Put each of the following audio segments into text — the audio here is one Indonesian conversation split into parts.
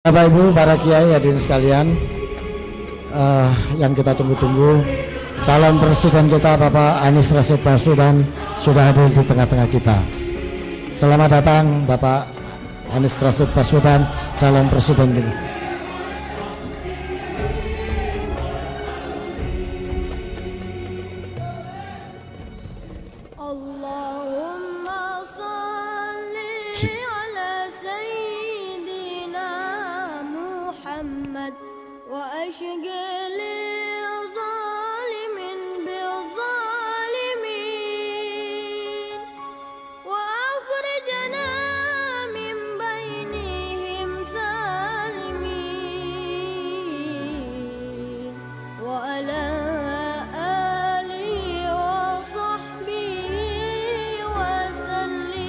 Bapak Ibu, para kiai hadirin sekalian, yang kita tunggu-tunggu, calon presiden kita Bapak Anies Rashid Baswedan sudah hadir di tengah-tengah kita. Selamat datang Bapak Anies Rashid Baswedan, calon presiden kita. Allahumma salli ala Sayyidina Muhammad wa ashghali zalimin bil zalimin wa akhrijna min bainihim salimin wa ala alihi wa sahbihi wa sallim.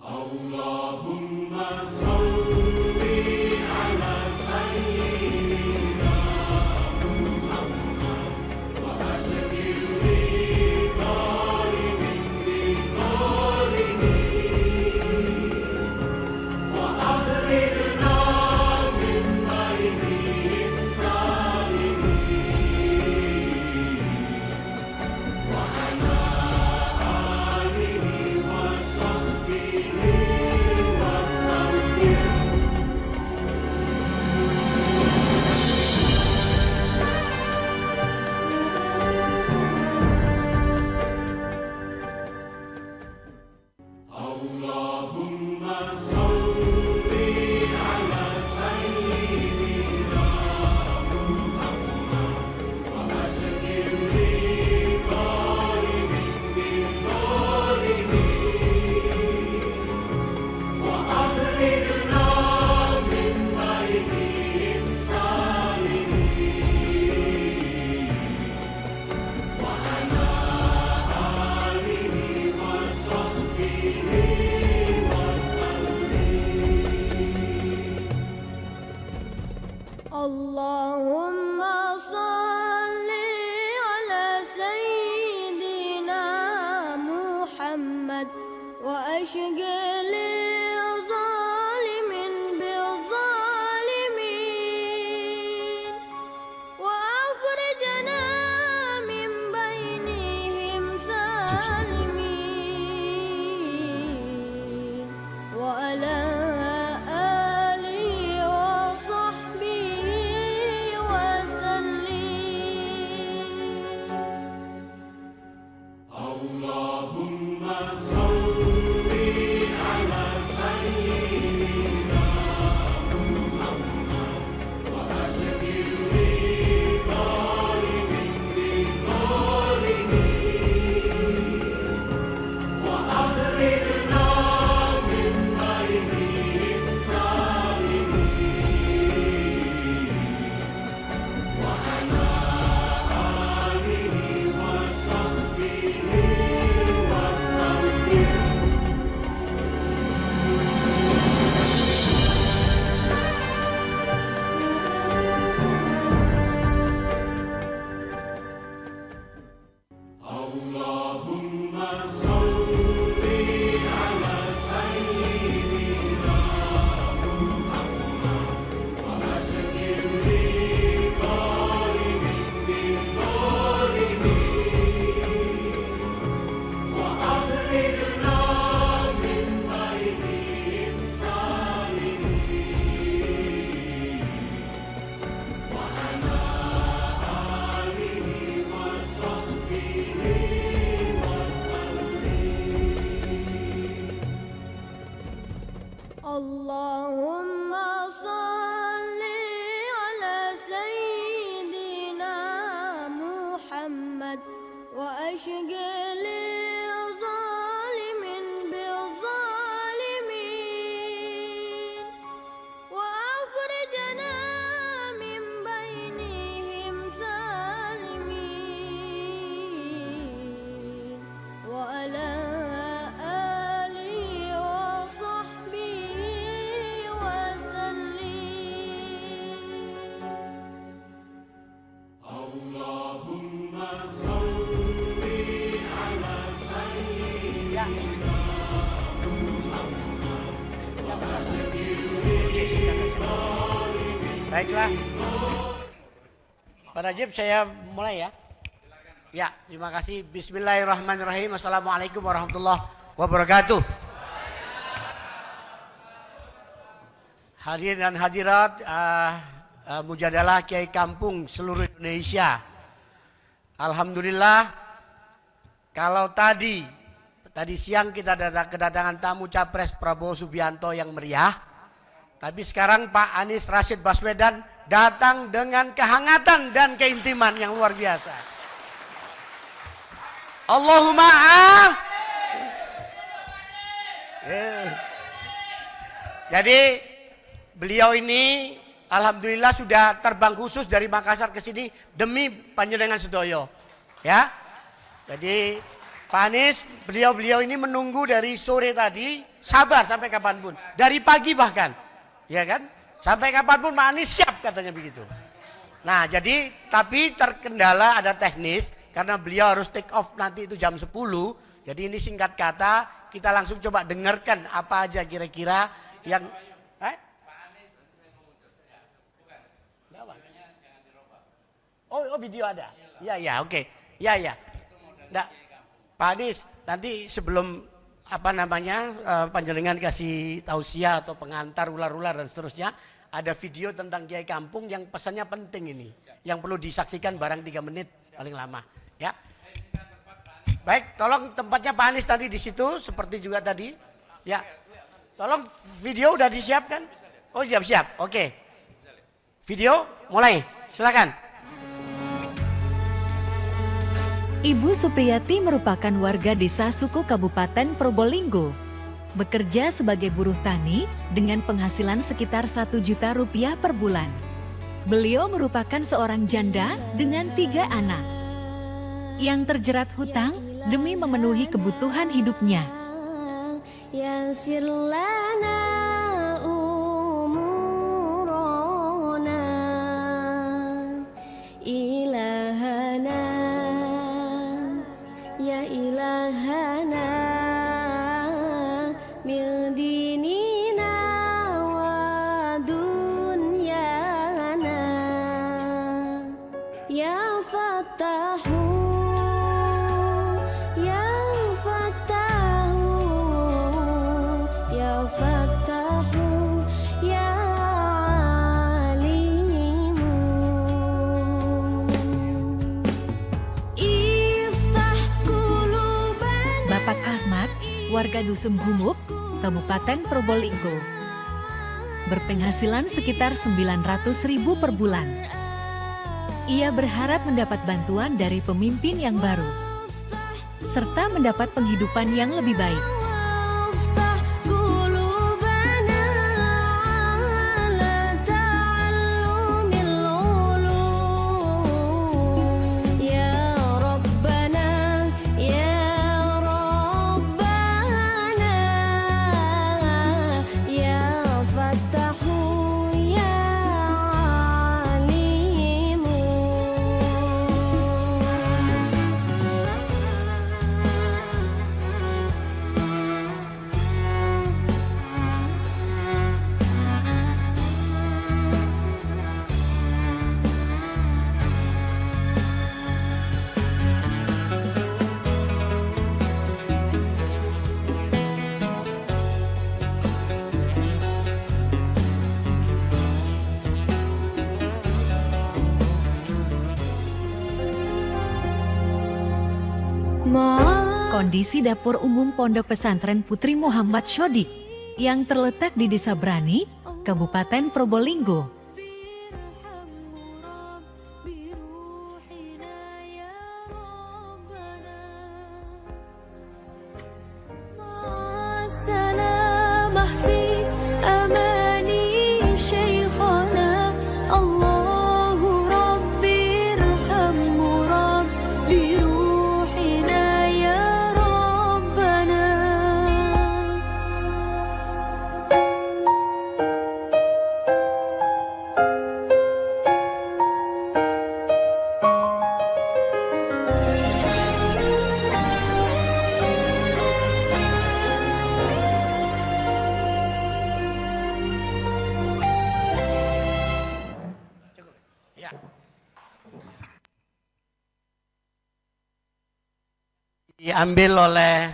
Allahumma salli ala Sayyidina Muhammad wa ashghil bi zalimin bil zalimin wa akhrijna min bainihim salimin wa ala alihi wa sahbihi wa sallim. Allahumma salli ala Sayyidina Muhammad wa ashghil bi zalimin bil zalimin wa akhrijna min bainihim salimin wa ala alihi wa sahbihi wa sallim. Allahumma salli ala Sayyidina Muhammad wa ashghali zalimin bil zalimin wa akhrijna min bainihim salimin wa ala alihi wa sahbihi wa sallim. Baiklah. Pak Najib, saya mulai ya. Ya, terima kasih. Bismillahirrahmanirrahim. Assalamualaikum warahmatullahi wabarakatuh. Hadirin dan hadirat Mujadalah Kiai Kampung seluruh Indonesia. Alhamdulillah, kalau tadi siang kita kedatangan tamu Capres Prabowo Subianto yang meriah, tapi sekarang Pak Anies Rashid Baswedan datang dengan kehangatan dan keintiman yang luar biasa. Allahumma Jadi beliau ini alhamdulillah sudah terbang khusus dari Makassar ke sini demi panjenengan sedoyo. Ya. Jadi Pak Anies, beliau ini menunggu dari sore tadi, sabar sampai kapanpun. Dari pagi bahkan. Ya kan? Sampai kapanpun Pak Anies siap katanya begitu. Nah, jadi tapi terkendala ada teknis karena beliau harus take off nanti itu jam 10. Jadi ini singkat kata, kita langsung coba dengarkan apa aja kira-kira yang Oh, video ada. Ya, oke. Ya. Nggak, Pak Anies, nanti sebelum panjenengan kasih tausiah atau pengantar ular-ular dan seterusnya, ada video tentang Kiai Kampung yang pesannya penting ini, yang perlu disaksikan barang 3 menit paling lama, ya. Baik, tolong tempatnya Pak Anies tadi di situ seperti juga tadi, ya. Tolong video udah disiapkan? Oh, siap. Oke. Video mulai, silakan. Ibu Supriyati merupakan warga desa Suku Kabupaten Probolinggo. Bekerja sebagai buruh tani dengan penghasilan sekitar 1 juta rupiah per bulan. Beliau merupakan seorang janda dengan 3 anak yang terjerat hutang demi memenuhi kebutuhan hidupnya. Yassir lana umurana ilahana ya ilahana min dinina wa dunyana ya Fattahu ya Fattahu ya Fattahu ya Alimu iftah quluban. Bapak Ahmad, warga Dusun Gumuk, Kabupaten Probolinggo. Berpenghasilan sekitar 900.000 per bulan. Ia berharap mendapat bantuan dari pemimpin yang baru, serta mendapat penghidupan yang lebih baik. وافتح قلوبنا على تعلم العلوم يا ربنا يا ربنا يا فتاح يا عليم. Kondisi dapur umum Pondok Pesantren Putri Muhammad Shodik yang terletak di Desa Brani, Kabupaten Probolinggo. سلامه في أماني شيخنا الله ربي ارحمه ربي روحنا يا ربنا. diambil oleh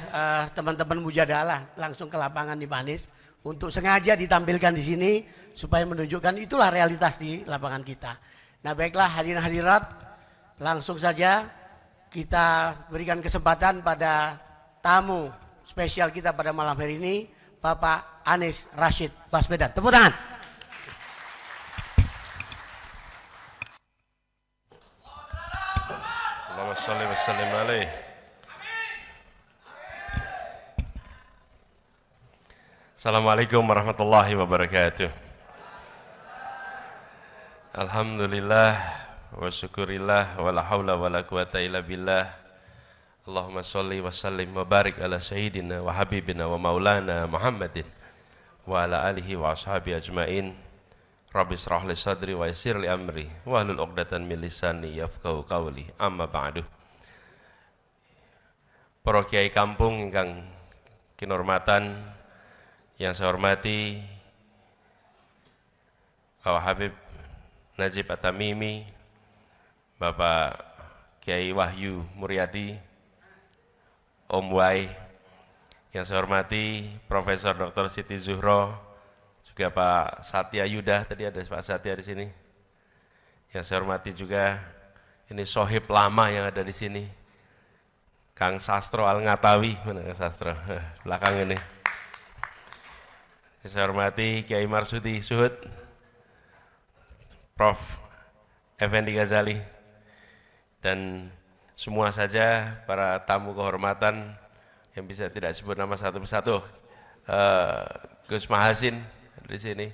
teman-teman Mujadalah langsung ke lapangan di Panis untuk sengaja ditampilkan di sini supaya menunjukkan itulah realitas di lapangan kita. Nah, baiklah hadirin hadirat, langsung saja kita berikan kesempatan pada tamu spesial kita pada malam hari ini, Bapak Anies Rashid Baswedan. Tepuk tangan. Allahumma sholli wa sallim alaihi. Assalamualaikum warahmatullahi wabarakatuh. Alhamdulillah wa syukurillah wa la hawla wa la quwata illa billah. Allahumma sholli wa sallim wa barik ala sayyidina wa habibina wa maulana Muhammadin wa ala alihi wa ashabi ajmain. Rabbi shrah li sadri wa yassir li amri wa hlul 'uqdatan min lisani yafqahu qawli. Amma ba'du. Para kiai kampung ingkang kinurmatan, yang saya hormati Bapak Habib Najib At-Tamimi, Bapak Kiai Wahyu Muryadi, Om Wai, yang saya hormati Profesor Dr. Siti Zuhro, juga Pak Satya Yuda, tadi ada Pak Satya di sini. Yang saya hormati juga ini sohib lama yang ada di sini, Kang Sastro Al-Ngatawi, mana Kang Sastro? Belakang ini. Saya hormati Kiai Marsudi Suhud, Prof. Effendi Ghazali, dan semua saja para tamu kehormatan yang bisa tidak sebut nama satu persatu. Gus Mahasin di sini,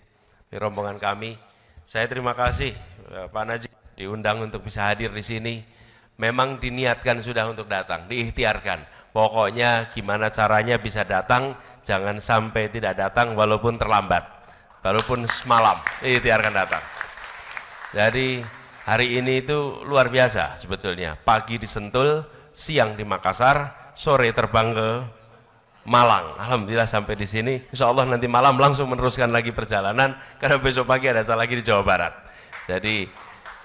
di rombongan kami. Saya terima kasih Pak Najib diundang untuk bisa hadir di sini. Memang diniatkan sudah untuk datang, diikhtiarkan. Pokoknya gimana caranya bisa datang, jangan sampai tidak datang walaupun terlambat, walaupun semalam, diikhtiarkan datang. Jadi hari ini itu luar biasa sebetulnya. Pagi di Sentul, siang di Makassar, sore terbang ke Malang. Alhamdulillah sampai di sini. Insya Allah nanti malam langsung meneruskan lagi perjalanan karena besok pagi ada acara lagi di Jawa Barat. Jadi,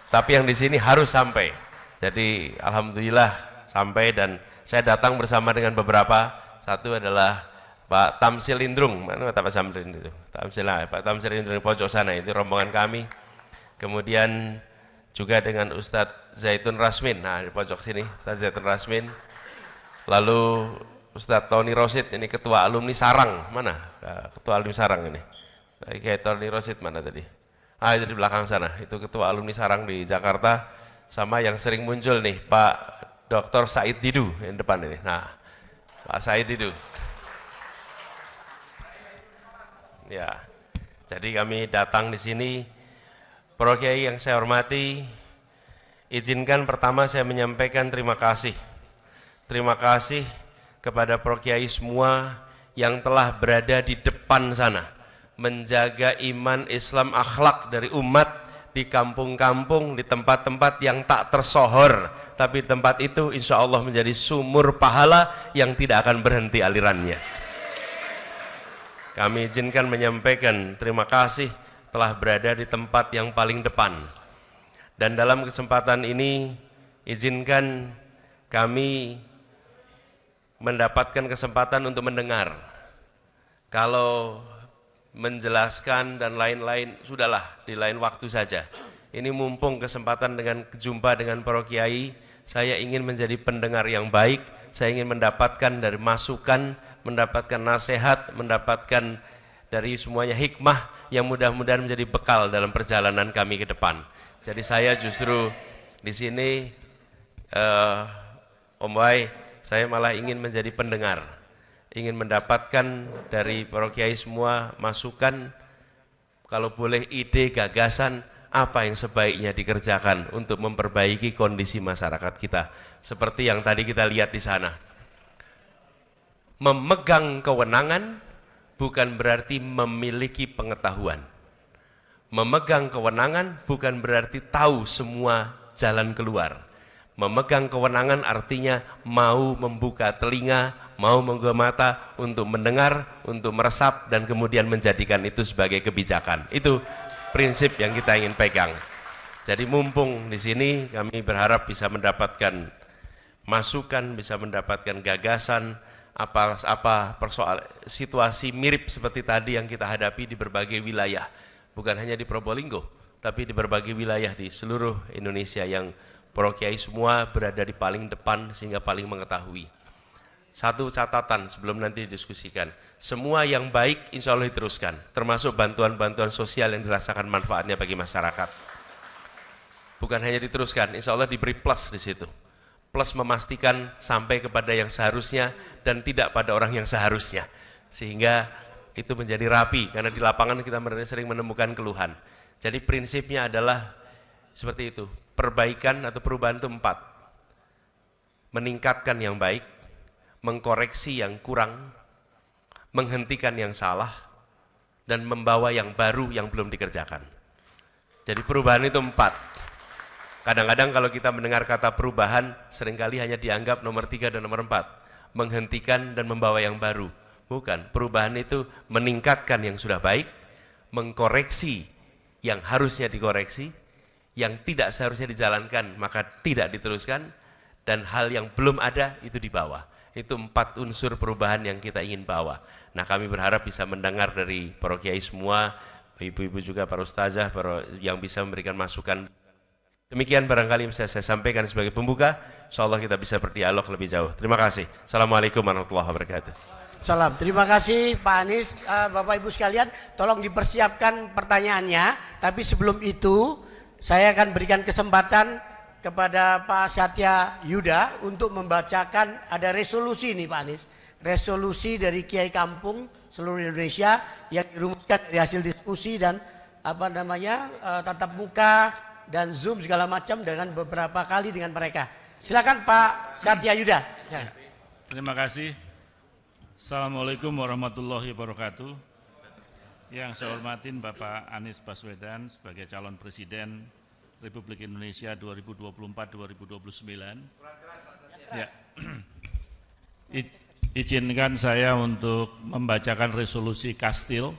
tapi yang di sini harus sampai. Jadi alhamdulillah sampai, dan saya datang bersama dengan beberapa. Satu adalah Pak Tamsil Indrung, mana Pak Tamsil itu? Pak Tamsil Indrung di pojok sana, itu rombongan kami. Kemudian juga dengan Ustadz Zaitun Rasmin, nah di pojok sini Ustadz Zaitun Rasmin. Lalu Ustadz Tony Rosid, ini ketua alumni Sarang, mana? Ketua alumni Sarang ini. Kayak Tony Rosid mana tadi? Ah, itu di belakang sana, itu ketua alumni Sarang di Jakarta. Sama yang sering muncul nih, Pak Dr. Said Didu yang depan ini. Nah, Pak Said Didu. Ya, jadi kami datang di sini. Para kiai yang saya hormati, izinkan pertama saya menyampaikan terima kasih. Terima kasih kepada para kiai semua yang telah berada di depan sana, menjaga iman, Islam, akhlak dari umat di kampung-kampung, di tempat-tempat yang tak tersohor, tapi tempat itu insya Allah menjadi sumur pahala yang tidak akan berhenti alirannya. Kami izinkan menyampaikan terima kasih telah berada di tempat yang paling depan. Dan dalam kesempatan ini, izinkan kami mendapatkan kesempatan untuk mendengar. Kalau menjelaskan dan lain-lain, sudahlah di lain waktu saja. Ini mumpung kesempatan dengan jumpa dengan para kiai, saya ingin menjadi pendengar yang baik, saya ingin mendapatkan dari masukan, mendapatkan nasihat, mendapatkan dari semuanya hikmah yang mudah-mudahan menjadi bekal dalam perjalanan kami ke depan. Jadi saya justru di sini, Om Wai, saya malah ingin menjadi pendengar, ingin mendapatkan dari para kiai semua masukan, kalau boleh ide, gagasan, apa yang sebaiknya dikerjakan untuk memperbaiki kondisi masyarakat kita. Seperti yang tadi kita lihat di sana. Memegang kewenangan bukan berarti memiliki pengetahuan. Memegang kewenangan bukan berarti tahu semua jalan keluar. Memegang kewenangan artinya mau membuka telinga, mau membuka mata untuk mendengar, untuk meresap, dan kemudian menjadikan itu sebagai kebijakan. Itu prinsip yang kita ingin pegang. Jadi mumpung di sini kami berharap bisa mendapatkan masukan, bisa mendapatkan gagasan, apa persoalan situasi mirip seperti tadi yang kita hadapi di berbagai wilayah, bukan hanya di Probolinggo, tapi di berbagai wilayah di seluruh Indonesia yang para kiai semua berada di paling depan sehingga paling mengetahui. Satu catatan sebelum nanti didiskusikan, semua yang baik insya Allah diteruskan, termasuk bantuan-bantuan sosial yang dirasakan manfaatnya bagi masyarakat. Bukan hanya diteruskan, insya Allah diberi plus di situ. Plus memastikan sampai kepada yang seharusnya dan tidak pada orang yang seharusnya, sehingga itu menjadi rapi, karena di lapangan kita sering menemukan keluhan. Jadi prinsipnya adalah seperti itu, perbaikan atau perubahan itu 4, meningkatkan yang baik, mengkoreksi yang kurang, menghentikan yang salah, dan membawa yang baru yang belum dikerjakan. Jadi perubahan itu 4. Kadang-kadang kalau kita mendengar kata perubahan, seringkali hanya dianggap nomor 3 dan nomor 4. Menghentikan dan membawa yang baru. Bukan, perubahan itu meningkatkan yang sudah baik, mengkoreksi yang harusnya dikoreksi, yang tidak seharusnya dijalankan maka tidak diteruskan, dan hal yang belum ada itu dibawa. Itu 4 unsur perubahan yang kita ingin bawa. Nah, kami berharap bisa mendengar dari para kiai semua, ibu-ibu juga, para ustazah, yang bisa memberikan masukan. Demikian barangkali yang bisa saya sampaikan sebagai pembuka. InsyaAllah kita bisa berdialog lebih jauh. Terima kasih. Assalamualaikum warahmatullahi wabarakatuh. Salam. Terima kasih Pak Anies. Bapak Ibu sekalian, tolong dipersiapkan pertanyaannya. Tapi sebelum itu, saya akan berikan kesempatan kepada Pak Satya Yuda untuk membacakan, ada resolusi nih Pak Anies. Resolusi dari Kiai Kampung seluruh Indonesia yang dirumuskan dari hasil diskusi dan tatap muka dan Zoom segala macam dengan beberapa kali dengan mereka. Silakan Pak Satya Yuda. Ya. Terima kasih. Assalamualaikum warahmatullahi wabarakatuh. Yang saya hormatin Bapak Anies Baswedan sebagai calon Presiden Republik Indonesia 2024-2029. Ya. Izinkan saya untuk membacakan resolusi Kastil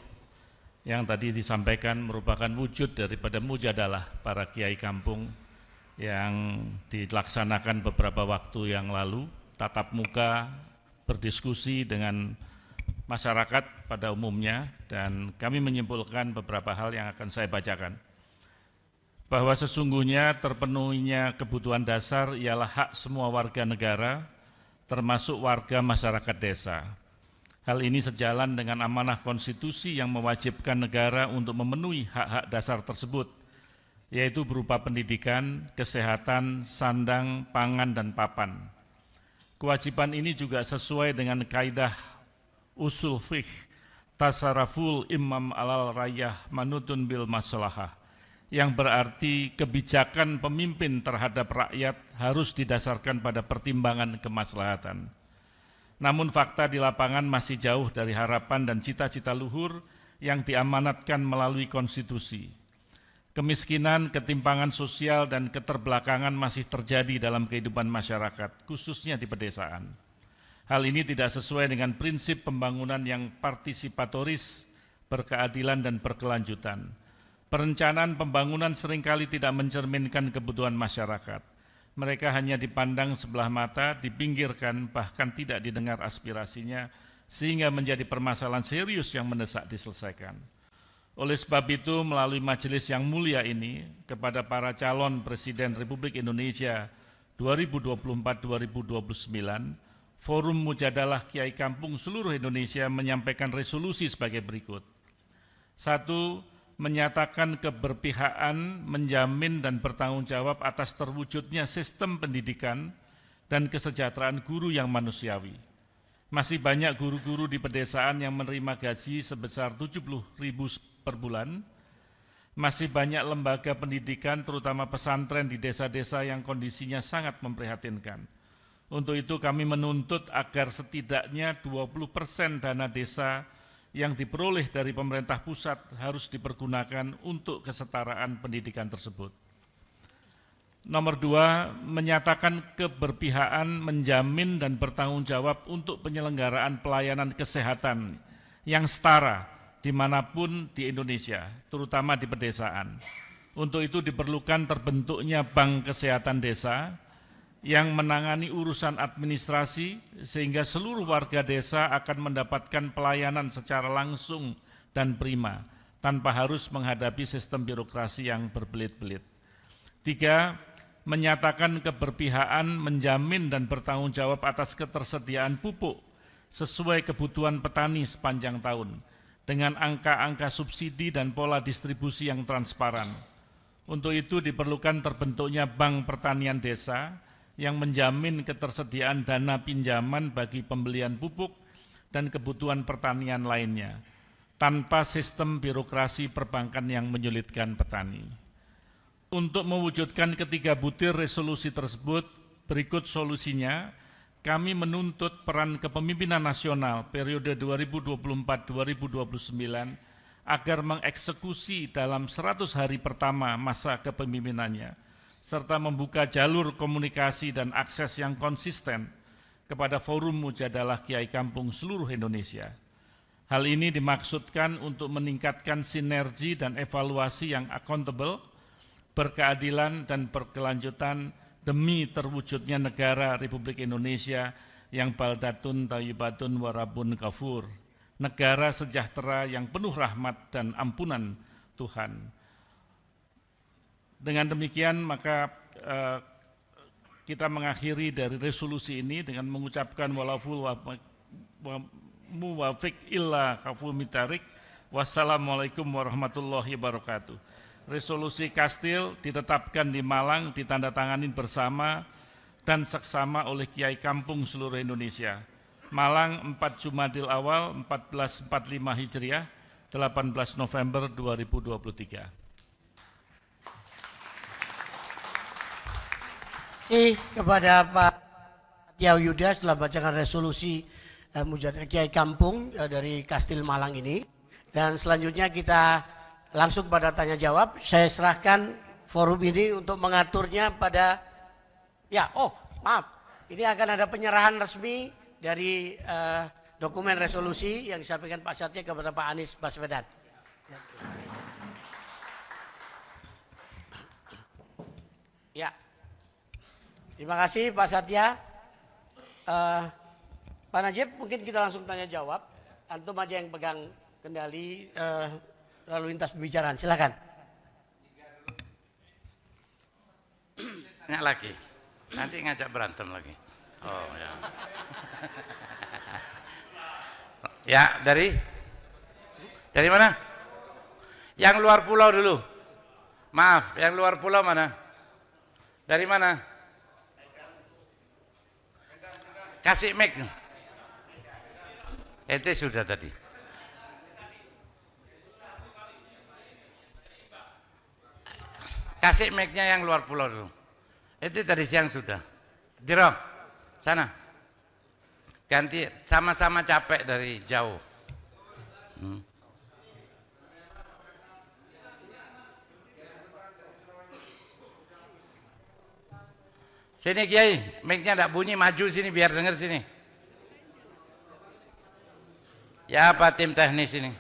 yang tadi disampaikan merupakan wujud daripada mujadalah para kiai kampung yang dilaksanakan beberapa waktu yang lalu, tatap muka, berdiskusi dengan masyarakat pada umumnya, dan kami menyimpulkan beberapa hal yang akan saya bacakan. Bahwa sesungguhnya terpenuhinya kebutuhan dasar ialah hak semua warga negara, termasuk warga masyarakat desa. Hal ini sejalan dengan amanah konstitusi yang mewajibkan negara untuk memenuhi hak-hak dasar tersebut, yaitu berupa pendidikan, kesehatan, sandang, pangan, dan papan. Kewajiban ini juga sesuai dengan kaidah usul fiqh tasarruful imam alal rayah manutun bil maslahah, yang berarti kebijakan pemimpin terhadap rakyat harus didasarkan pada pertimbangan kemaslahatan. Namun fakta di lapangan masih jauh dari harapan dan cita-cita luhur yang diamanatkan melalui konstitusi. Kemiskinan, ketimpangan sosial, dan keterbelakangan masih terjadi dalam kehidupan masyarakat, khususnya di pedesaan. Hal ini tidak sesuai dengan prinsip pembangunan yang partisipatoris, berkeadilan, dan berkelanjutan. Perencanaan pembangunan seringkali tidak mencerminkan kebutuhan masyarakat. Mereka hanya dipandang sebelah mata, dipinggirkan, bahkan tidak didengar aspirasinya, sehingga menjadi permasalahan serius yang mendesak diselesaikan. Oleh sebab itu, melalui majelis yang mulia ini, kepada para calon Presiden Republik Indonesia 2024-2029, Forum Mujadalah Kiai Kampung seluruh Indonesia menyampaikan resolusi sebagai berikut. 1. Menyatakan keberpihakan, menjamin dan bertanggung jawab atas terwujudnya sistem pendidikan dan kesejahteraan guru yang manusiawi. Masih banyak guru-guru di pedesaan yang menerima gaji sebesar 70.000 per bulan. Masih banyak lembaga pendidikan, terutama pesantren di desa-desa yang kondisinya sangat memprihatinkan. Untuk itu kami menuntut agar setidaknya 20% dana desa yang diperoleh dari pemerintah pusat harus dipergunakan untuk kesetaraan pendidikan tersebut. Nomor 2, menyatakan keberpihakan, menjamin dan bertanggung jawab untuk penyelenggaraan pelayanan kesehatan yang setara dimanapun di Indonesia, terutama di pedesaan. Untuk itu diperlukan terbentuknya Bank Kesehatan Desa yang menangani urusan administrasi sehingga seluruh warga desa akan mendapatkan pelayanan secara langsung dan prima tanpa harus menghadapi sistem birokrasi yang berbelit-belit. 3. Menyatakan keberpihakan, menjamin dan bertanggung jawab atas ketersediaan pupuk sesuai kebutuhan petani sepanjang tahun dengan angka-angka subsidi dan pola distribusi yang transparan. Untuk itu diperlukan terbentuknya Bank Pertanian Desa yang menjamin ketersediaan dana pinjaman bagi pembelian pupuk dan kebutuhan pertanian lainnya, tanpa sistem birokrasi perbankan yang menyulitkan petani. Untuk mewujudkan ketiga butir resolusi tersebut, berikut solusinya. Kami menuntut peran kepemimpinan nasional periode 2024-2029 agar mengeksekusi dalam 100 hari pertama masa kepemimpinannya, serta membuka jalur komunikasi dan akses yang konsisten kepada forum mujadalah Kiai Kampung seluruh Indonesia. Hal ini dimaksudkan untuk meningkatkan sinergi dan evaluasi yang accountable, berkeadilan dan berkelanjutan demi terwujudnya negara Republik Indonesia yang baldatun thayyibatun warabun ghafur, negara sejahtera yang penuh rahmat dan ampunan Tuhan. Dengan demikian maka kita mengakhiri dari resolusi ini dengan mengucapkan walaful muwafiq illa kaful mitarik. Wassalamualaikum warahmatullahi wabarakatuh. Resolusi Kastil ditetapkan di Malang, ditandatangani bersama dan seksama oleh Kiai Kampung seluruh Indonesia. Malang 4 Jumadil Awal 1445 Hijriah, 18 November 2023. Kepada Pak Tiau Yuda setelah bacakan resolusi Mujadalah Kiai Kampung dari Kastil Malang ini, dan selanjutnya kita langsung pada tanya jawab. Saya serahkan forum ini untuk mengaturnya pada ini akan ada penyerahan resmi dari dokumen resolusi yang disampaikan Pak Satya kepada Pak Anies Baswedan. Ya. Terima kasih Pak Satya. Pak Najib, mungkin kita langsung tanya jawab. Antum aja yang pegang kendali lalu lintas pembicaraan. Silakan. Tanya lagi. Nanti ngajak berantem lagi. Oh ya. Ya, dari mana? Yang luar pulau dulu. Maaf, yang luar pulau mana? Dari mana? Kasih mic. Itu sudah tadi. Kasih mic-nya yang luar pulau dulu. Itu tadi siang sudah. Jero, sana. Ganti, sama-sama capek dari jauh. Sini Kiai, mic-nya enggak bunyi, maju sini biar dengar sini. Ya Pak tim teknis ini.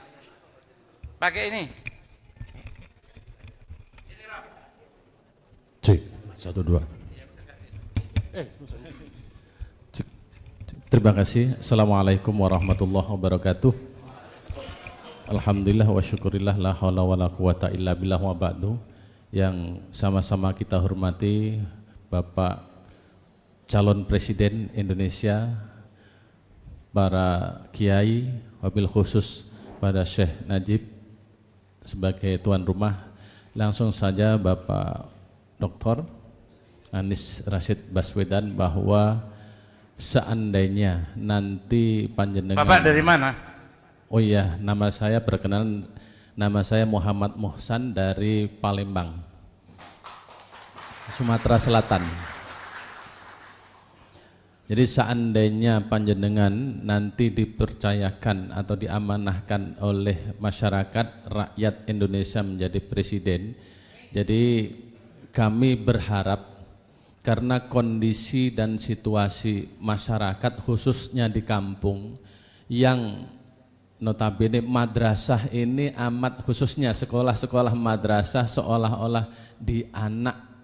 Pakai ini. Cek, 1, 2. Terima kasih. Assalamualaikum warahmatullahi wabarakatuh. Alhamdulillah wa syukurillah la haula wa la quwata illa billah wa ba'du. Yang sama-sama kita hormati Bapak calon presiden Indonesia, para kiai, wabil khusus pada Syekh Najib sebagai tuan rumah, langsung saja Bapak Dr. Anies Rashid Baswedan, bahwa seandainya nanti panjenengan. Bapak dari mana? Oh iya, nama saya perkenalan, nama saya Muhammad Muhsan dari Palembang, Sumatera Selatan. Jadi seandainya panjenengan nanti dipercayakan atau diamanahkan oleh masyarakat rakyat Indonesia menjadi presiden, jadi kami berharap karena kondisi dan situasi masyarakat khususnya di kampung yang notabene madrasah ini amat, khususnya sekolah-sekolah madrasah seolah-olah dianak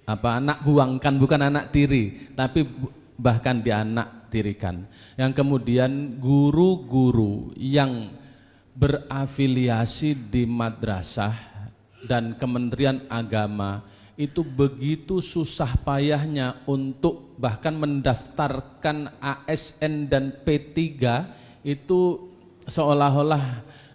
anak buangkan, bukan anak tiri, tapi bahkan dianak tirikan. Yang kemudian guru-guru yang berafiliasi di madrasah dan Kementerian Agama itu begitu susah payahnya untuk bahkan mendaftarkan ASN dan P3 itu seolah-olah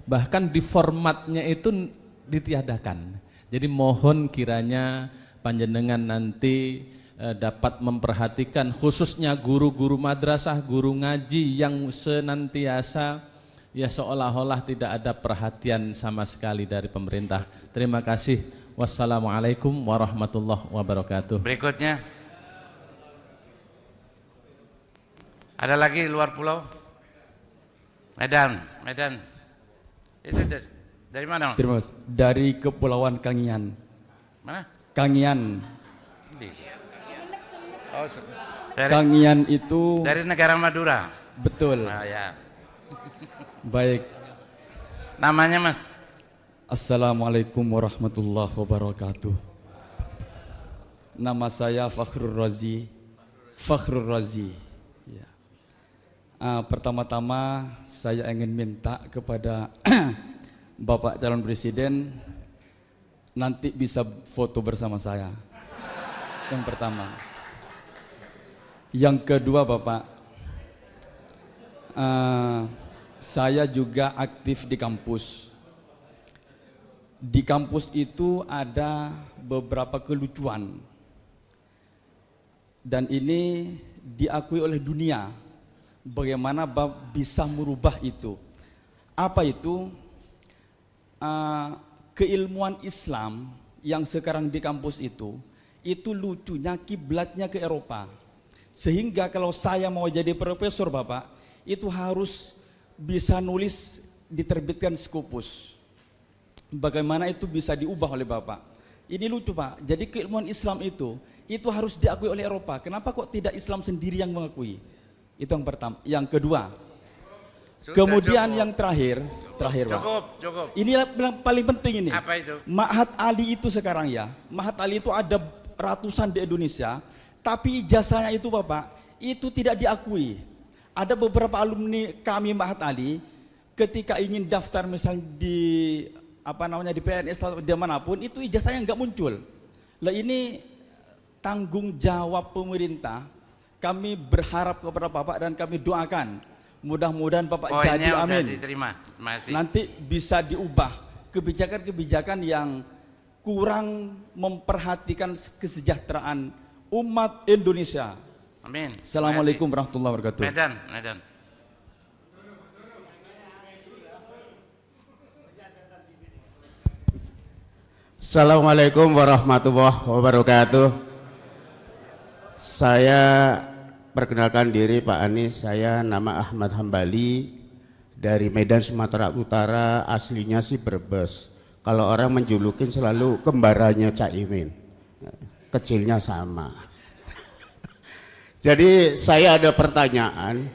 bahkan di formatnya itu ditiadakan. Jadi mohon kiranya panjenengan nanti dapat memperhatikan khususnya guru-guru madrasah, guru ngaji yang senantiasa ya seolah-olah tidak ada perhatian sama sekali dari pemerintah. Terima kasih. Wassalamualaikum warahmatullahi wabarakatuh. Berikutnya. Ada lagi luar pulau? Medan. Itu dari mana? Terima kasih. Dari Kepulauan Kangian. Mana? Kangian. Oh, Kangian itu dari negara Madura. betul. Nah, ya. Baik. Namanya Mas? Assalamualaikum warahmatullahi wabarakatuh. Nama saya Fakhrul Razi. Ya. Pertama-tama saya ingin minta kepada Bapak calon presiden nanti bisa foto bersama saya. Yang pertama. Yang kedua Bapak, saya juga aktif di kampus. Di kampus itu ada beberapa kelucuan dan ini diakui oleh dunia. Bagaimana bisa merubah itu? Apa itu? Keilmuan Islam yang sekarang di kampus itu lucunya kiblatnya ke Eropa. Sehingga kalau saya mau jadi profesor Bapak, itu harus bisa nulis diterbitkan Scopus. Bagaimana itu bisa diubah oleh Bapak? Ini lucu Pak, jadi keilmuan Islam itu harus diakui oleh Eropa. Kenapa kok tidak Islam sendiri yang mengakui? Itu yang pertama. Yang kedua, kemudian yang terakhir Pak. Cukup. Ini yang paling penting ini. Apa itu? Mahat Ali itu sekarang ya, Mahat Ali itu ada ratusan di Indonesia, tapi ijazahnya itu Bapak, itu tidak diakui. Ada beberapa alumni kami Mahat Ali, ketika ingin daftar misalnya di di PNS atau dimanapun, itu ijazahnya nggak muncul. Lah ini tanggung jawab pemerintah. Kami berharap kepada Bapak dan kami doakan mudah-mudahan Bapak jadi amin. Nanti bisa diubah kebijakan-kebijakan yang kurang memperhatikan kesejahteraan umat Indonesia. Amin. Assalamualaikum warahmatullahi wabarakatuh. Medan. Assalamualaikum warahmatullahi wabarakatuh. Saya perkenalkan diri Pak Anies, saya nama Ahmad Hambali dari Medan Sumatera Utara, aslinya sih Brebes. Kalau orang menjulukin selalu kembarannya Cak Imin, kecilnya sama. Jadi saya ada pertanyaan,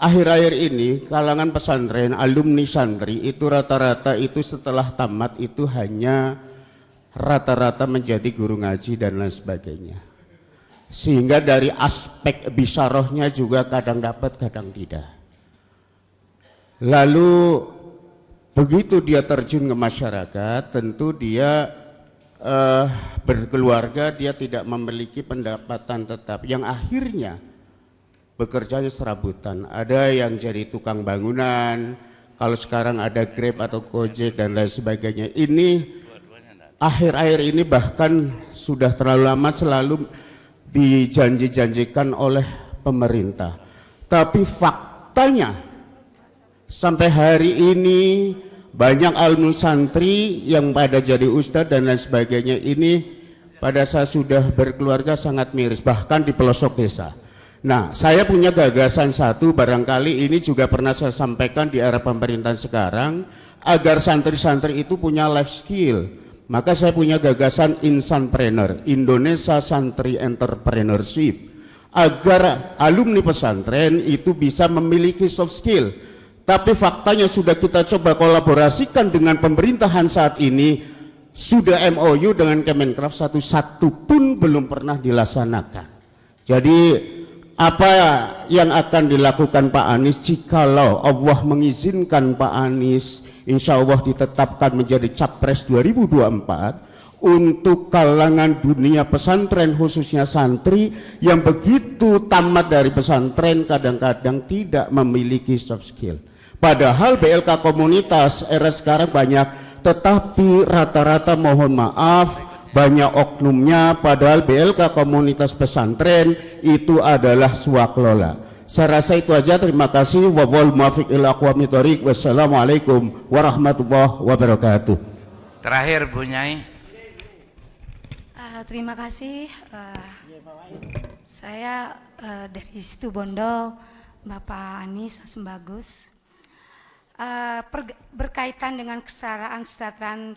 akhir-akhir ini kalangan pesantren, alumni santri itu rata-rata itu setelah tamat itu hanya rata-rata menjadi guru ngaji dan lain sebagainya. Sehingga dari aspek bisarohnya juga kadang dapat kadang tidak. Lalu begitu dia terjun ke masyarakat, tentu dia berkeluarga, dia tidak memiliki pendapatan tetap yang akhirnya bekerjanya serabutan. Ada yang jadi tukang bangunan, kalau sekarang ada Grab atau Gojek dan lain sebagainya. Ini akhir-akhir ini bahkan sudah terlalu lama selalu dijanji-janjikan oleh pemerintah. Tapi faktanya sampai hari ini banyak alumni santri yang pada jadi ustadz dan lain sebagainya ini pada saat sudah berkeluarga sangat miris, bahkan di pelosok desa. Nah, saya punya gagasan satu, barangkali ini juga pernah saya sampaikan di era pemerintahan sekarang, agar santri-santri itu punya life skill. Maka saya punya gagasan Insanpreneur, Indonesia Santri Entrepreneurship, agar alumni pesantren itu bisa memiliki soft skill. Tapi faktanya sudah kita coba kolaborasikan dengan pemerintahan saat ini, sudah MOU dengan Kemenkraf, satu pun belum pernah dilaksanakan. Jadi apa yang akan dilakukan Pak Anies jikalau Allah mengizinkan Pak Anies insya Allah ditetapkan menjadi Capres 2024 untuk kalangan dunia pesantren khususnya santri yang begitu tamat dari pesantren kadang-kadang tidak memiliki soft skill. Padahal BLK komunitas era sekarang banyak, tetapi rata-rata mohon maaf banyak oknumnya, padahal BLK komunitas pesantren itu adalah swaklola. Saya rasa itu aja, terima kasih. Wal muwaffiq ila aqwamit thoriq. Wassalamualaikum warahmatullahi wabarakatuh. Terakhir Bu Nyai. Terima kasih. Saya dari Situ Bondo, Bapak Anies Asmbagus. Berkaitan dengan kesejahteraan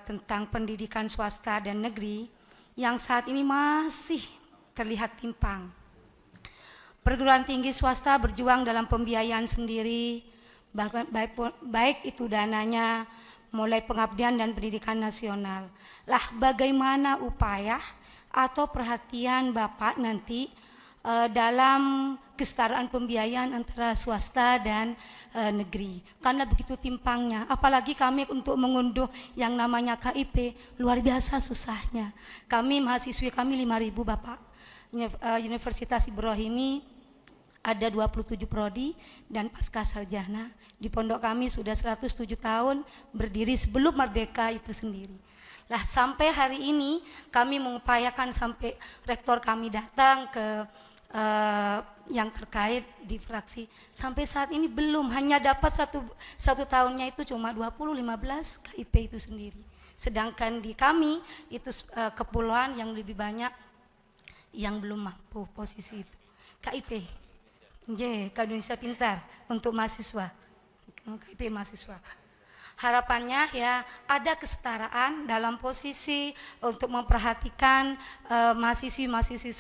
tentang pendidikan swasta dan negeri yang saat ini masih terlihat timpang. Perguruan tinggi swasta berjuang dalam pembiayaan sendiri, baik itu dananya, mulai pengabdian dan pendidikan nasional. Lah bagaimana upaya atau perhatian Bapak nanti dalam kesetaraan pembiayaan antara swasta dan negeri, karena begitu timpangnya, apalagi kami untuk mengunduh yang namanya KIP luar biasa susahnya. Kami mahasiswi kami 5.000 Bapak. Universitas Ibrahimi ada 27 prodi dan pasca sarjana. Di pondok kami sudah 107 tahun berdiri sebelum merdeka itu sendiri. Lah sampai hari ini kami mengupayakan sampai rektor kami datang ke yang terkait di fraksi, sampai saat ini belum, hanya dapat satu tahunnya itu cuma 20-15 KIP itu sendiri. Sedangkan di kami itu kepulauan yang lebih banyak yang belum mampu posisi itu. KIP, Indonesia Pintar untuk mahasiswa, KIP mahasiswa. Harapannya ya ada kesetaraan dalam posisi untuk memperhatikan mahasiswi-mahasiswi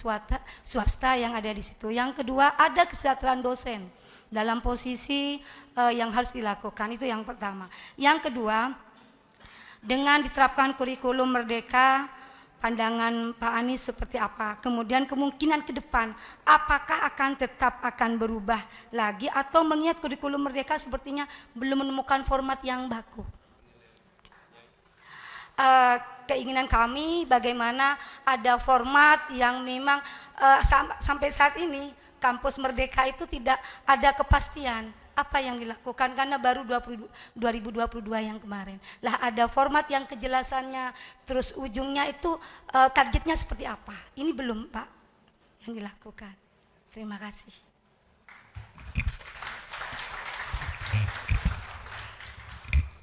swasta yang ada di situ. Yang kedua, ada kesejahteraan dosen dalam posisi yang harus dilakukan, itu yang pertama. Yang kedua, dengan diterapkan kurikulum merdeka, pandangan Pak Anies seperti apa? Kemudian kemungkinan ke depan, apakah tetap akan berubah lagi atau mengingat kurikulum merdeka sepertinya belum menemukan format yang baku. Keinginan kami bagaimana ada format yang memang sampai saat ini kampus merdeka itu tidak ada kepastian apa yang dilakukan karena baru 2022 yang kemarin. Lah ada format yang kejelasannya, terus ujungnya itu targetnya seperti apa. Ini belum Pak yang dilakukan. Terima kasih.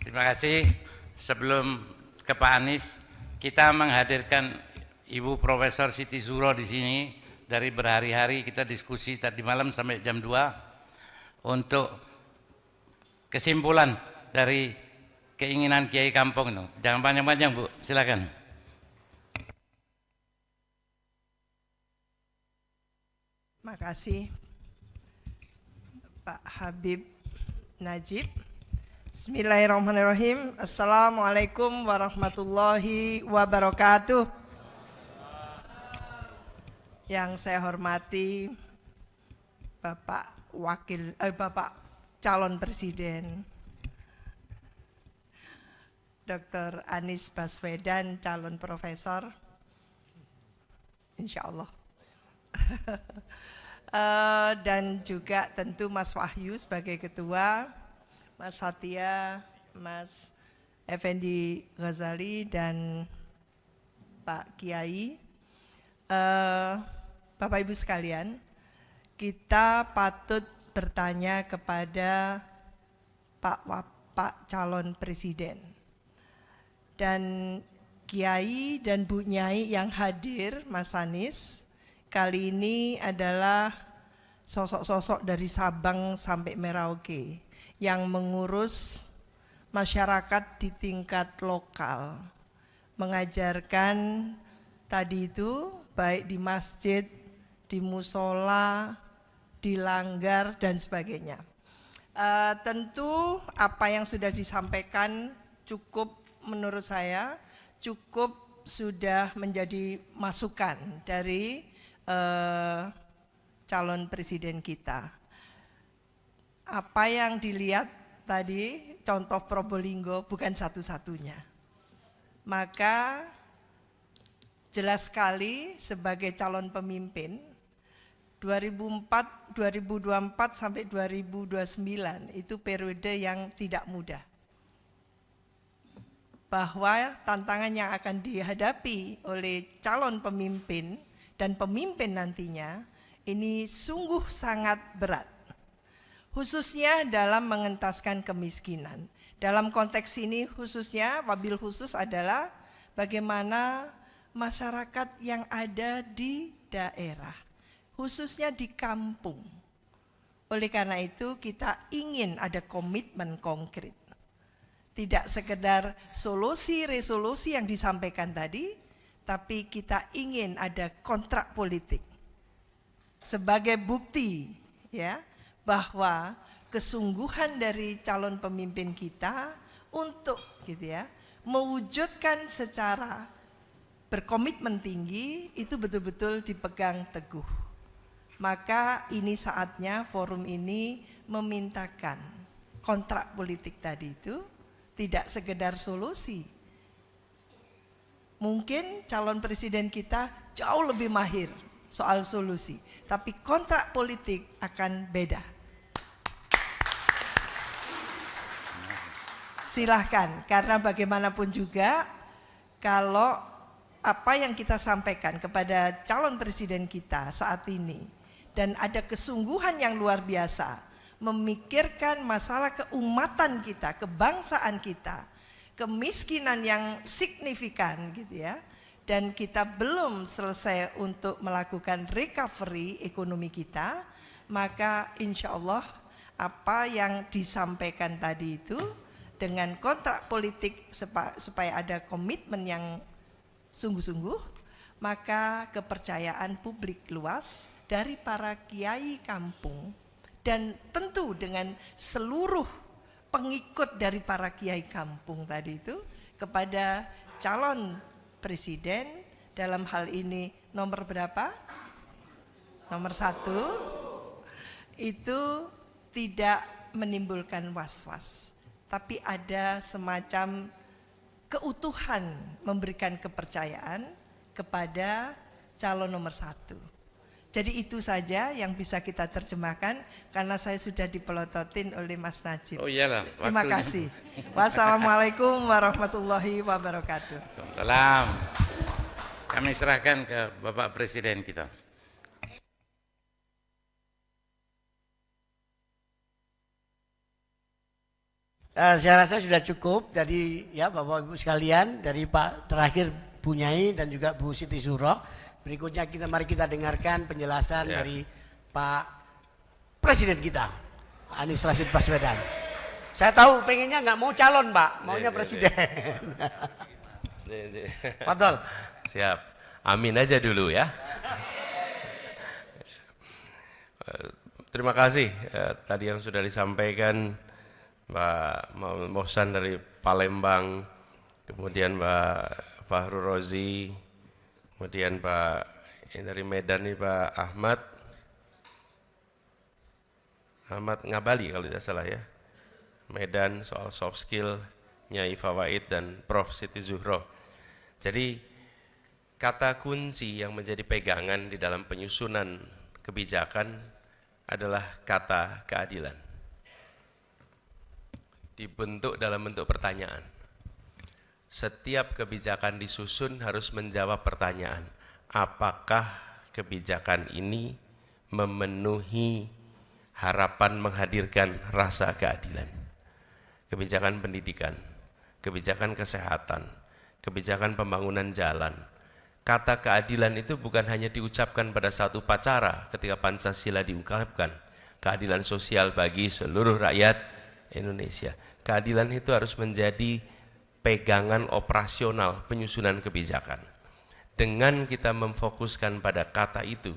Terima kasih. Sebelum ke Pak Anies, kita menghadirkan Ibu Profesor Siti Zuro di sini. Dari berhari-hari kita diskusi tadi malam sampai jam 2. Untuk kesimpulan dari keinginan Kiai Kampung itu. Jangan panjang-panjang Bu, silakan. Terima kasih Pak Habib Najib. Bismillahirrahmanirrahim. Assalamualaikum warahmatullahi wabarakatuh. Yang saya hormati Bapak Bapak calon presiden Dr. Anies Baswedan, calon profesor, insya Allah. Dan juga tentu Mas Wahyu sebagai ketua, Mas Satya, Mas Effendi Ghazali, dan Pak Kiai. Bapak Ibu sekalian, kita patut bertanya kepada Pak calon presiden dan Kiai dan Bu Nyai yang hadir, Mas Anies, kali ini adalah sosok-sosok dari Sabang sampai Merauke yang mengurus masyarakat di tingkat lokal, mengajarkan tadi itu baik di masjid, di musola, di langgar dan sebagainya. Tentu apa yang sudah disampaikan cukup menurut saya cukup sudah menjadi masukan dari calon presiden kita. Apa yang dilihat tadi, contoh Probolinggo bukan satu-satunya. Maka jelas sekali sebagai calon pemimpin 2024 sampai 2029 itu periode yang tidak mudah. Bahwa tantangan yang akan dihadapi oleh calon pemimpin dan pemimpin nantinya ini sungguh sangat berat. Khususnya dalam mengentaskan kemiskinan. Dalam konteks ini khususnya, wabil khusus adalah bagaimana masyarakat yang ada di daerah, khususnya di kampung. Oleh karena itu kita ingin ada komitmen konkret. Tidak sekedar solusi-resolusi yang disampaikan tadi, tapi kita ingin ada kontrak politik. Sebagai bukti ya, bahwa kesungguhan dari calon pemimpin kita untuk gitu ya, mewujudkan secara berkomitmen tinggi itu betul-betul dipegang teguh. Maka ini saatnya forum ini memintakan kontrak politik tadi itu tidak sekedar solusi. Mungkin calon presiden kita jauh lebih mahir soal solusi, tapi kontrak politik akan beda. Silahkan, karena bagaimanapun juga kalau apa yang kita sampaikan kepada calon presiden kita saat ini dan ada kesungguhan yang luar biasa memikirkan masalah keumatan kita, kebangsaan kita, kemiskinan yang signifikan gitu ya, dan kita belum selesai untuk melakukan recovery ekonomi kita, maka insya Allah apa yang disampaikan tadi itu dengan kontrak politik supaya ada komitmen yang sungguh-sungguh, maka kepercayaan publik luas dari para kiai kampung dan tentu dengan seluruh pengikut dari para kiai kampung tadi itu kepada calon presiden dalam hal ini nomor berapa? Nomor 1 itu tidak menimbulkan was-was, tapi ada semacam keutuhan memberikan kepercayaan kepada calon nomor 1. Jadi itu saja yang bisa kita terjemahkan karena saya sudah dipelototin oleh Mas Najib. Oh iyalah. Terima kasih. Wassalamualaikum warahmatullahi wabarakatuh. Salam. Kami serahkan ke Bapak Presiden kita. Saya rasa sudah cukup dari ya Bapak Ibu sekalian, dari Pak terakhir Bu Nyai dan juga Bu Siti Zuhro. Berikutnya mari kita dengarkan penjelasan dari Pak Presiden kita, Anies Rashid Baswedan. Saya tahu pengennya nggak mau calon Pak, maunya presiden. Betul. Siap. Amin aja dulu ya. Terima kasih tadi yang sudah disampaikan Pak Mohsan dari Palembang, kemudian Pak Fahru Rozi, kemudian Pak dari Medan nih Pak Ahmad Ngabali kalau tidak salah ya, Medan soal soft skill, Nyai Fawaid dan Prof Siti Zuhro. Jadi kata kunci yang menjadi pegangan di dalam penyusunan kebijakan adalah kata keadilan. Dibentuk dalam bentuk pertanyaan. Setiap kebijakan disusun harus menjawab pertanyaan, apakah kebijakan ini memenuhi harapan menghadirkan rasa keadilan? Kebijakan pendidikan, kebijakan kesehatan, kebijakan pembangunan jalan. Kata keadilan itu bukan hanya diucapkan pada saat upacara ketika Pancasila diungkapkan, keadilan sosial bagi seluruh rakyat Indonesia. Keadilan itu harus menjadi pegangan operasional penyusunan kebijakan. Dengan kita memfokuskan pada kata itu,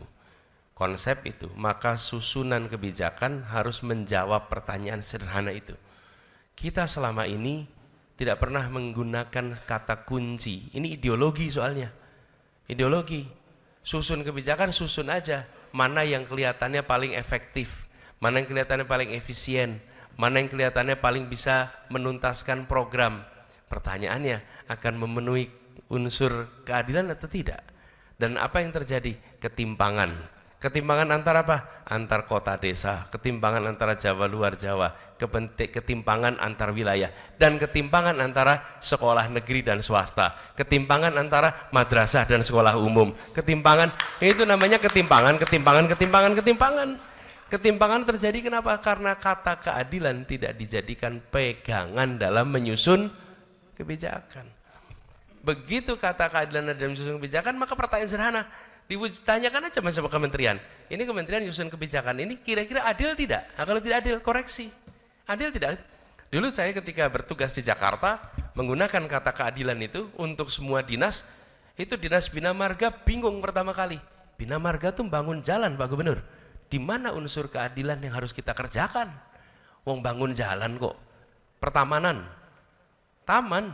konsep itu, maka susunan kebijakan harus menjawab pertanyaan sederhana itu. Kita selama ini tidak pernah menggunakan kata kunci. Ini ideologi soalnya. Ideologi. Susun kebijakan, susun aja. Mana yang kelihatannya paling efektif, mana yang kelihatannya paling efisien, mana yang kelihatannya paling bisa menuntaskan program. Pertanyaannya, akan memenuhi unsur keadilan atau tidak? Dan apa yang terjadi? Ketimpangan. Ketimpangan antara apa? Antar kota desa, ketimpangan antara Jawa luar Jawa, ketimpangan antar wilayah, dan ketimpangan antara sekolah negeri dan swasta, ketimpangan antara madrasah dan sekolah umum, ketimpangan, itu namanya ketimpangan. Ketimpangan terjadi kenapa? Karena kata keadilan tidak dijadikan pegangan dalam menyusun kebijakan. Begitu kata keadilan dalam menyusun kebijakan, maka pertanyaan sederhana, ditanyakan aja sama kementerian, ini kementerian nyusun kebijakan ini kira-kira adil tidak? Nah, kalau tidak adil, koreksi. Adil tidak? Dulu saya ketika bertugas di Jakarta menggunakan kata keadilan itu untuk semua dinas, itu dinas Bina Marga bingung pertama kali. Bina Marga tuh bangun jalan, Pak Gubernur. Di mana unsur keadilan yang harus kita kerjakan? Wong bangun jalan kok. Pertamanan, taman.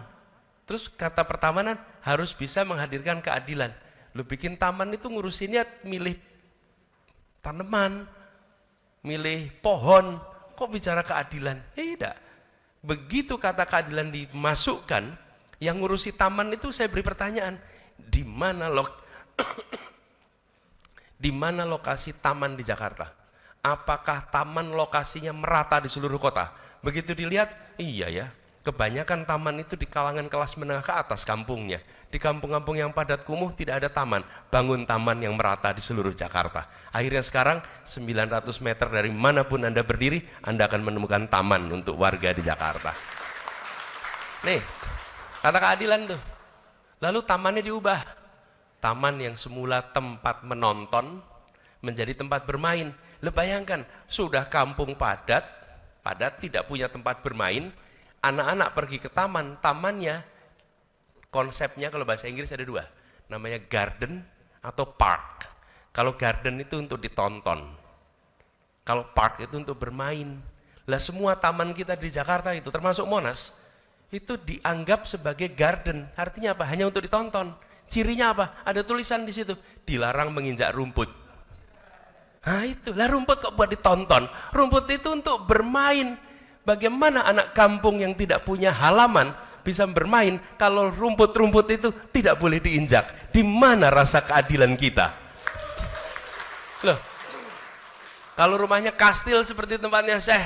Terus kata pertamanan harus bisa menghadirkan keadilan. Lu bikin taman itu ngurusinnya milih tanaman, milih pohon, kok bicara keadilan? Tidak. Begitu kata keadilan dimasukkan, yang ngurusi taman itu saya beri pertanyaan, di mana lokasi taman di Jakarta? Apakah taman lokasinya merata di seluruh kota? Begitu dilihat, iya ya, kebanyakan taman itu di kalangan kelas menengah ke atas kampungnya. Di kampung-kampung yang padat kumuh tidak ada taman. Bangun taman yang merata di seluruh Jakarta. Akhirnya sekarang 900 meter dari manapun Anda berdiri, Anda akan menemukan taman untuk warga di Jakarta. Nih, kata keadilan tuh. Lalu tamannya diubah. Taman yang semula tempat menonton menjadi tempat bermain. Lu bayangkan, sudah kampung padat tidak punya tempat bermain, anak-anak pergi ke taman, tamannya konsepnya kalau bahasa Inggris ada dua, namanya garden atau park. Kalau garden itu untuk ditonton, kalau park itu untuk bermain. Lah semua taman kita di Jakarta itu termasuk Monas itu dianggap sebagai garden. Artinya apa? Hanya untuk ditonton. Cirinya apa? Ada tulisan di situ, dilarang menginjak rumput. Nah itu, lah rumput kok buat ditonton? Rumput itu untuk bermain. Bagaimana anak kampung yang tidak punya halaman bisa bermain kalau rumput-rumput itu tidak boleh diinjak? Di mana rasa keadilan kita? Loh, kalau rumahnya kastil seperti tempatnya Syekh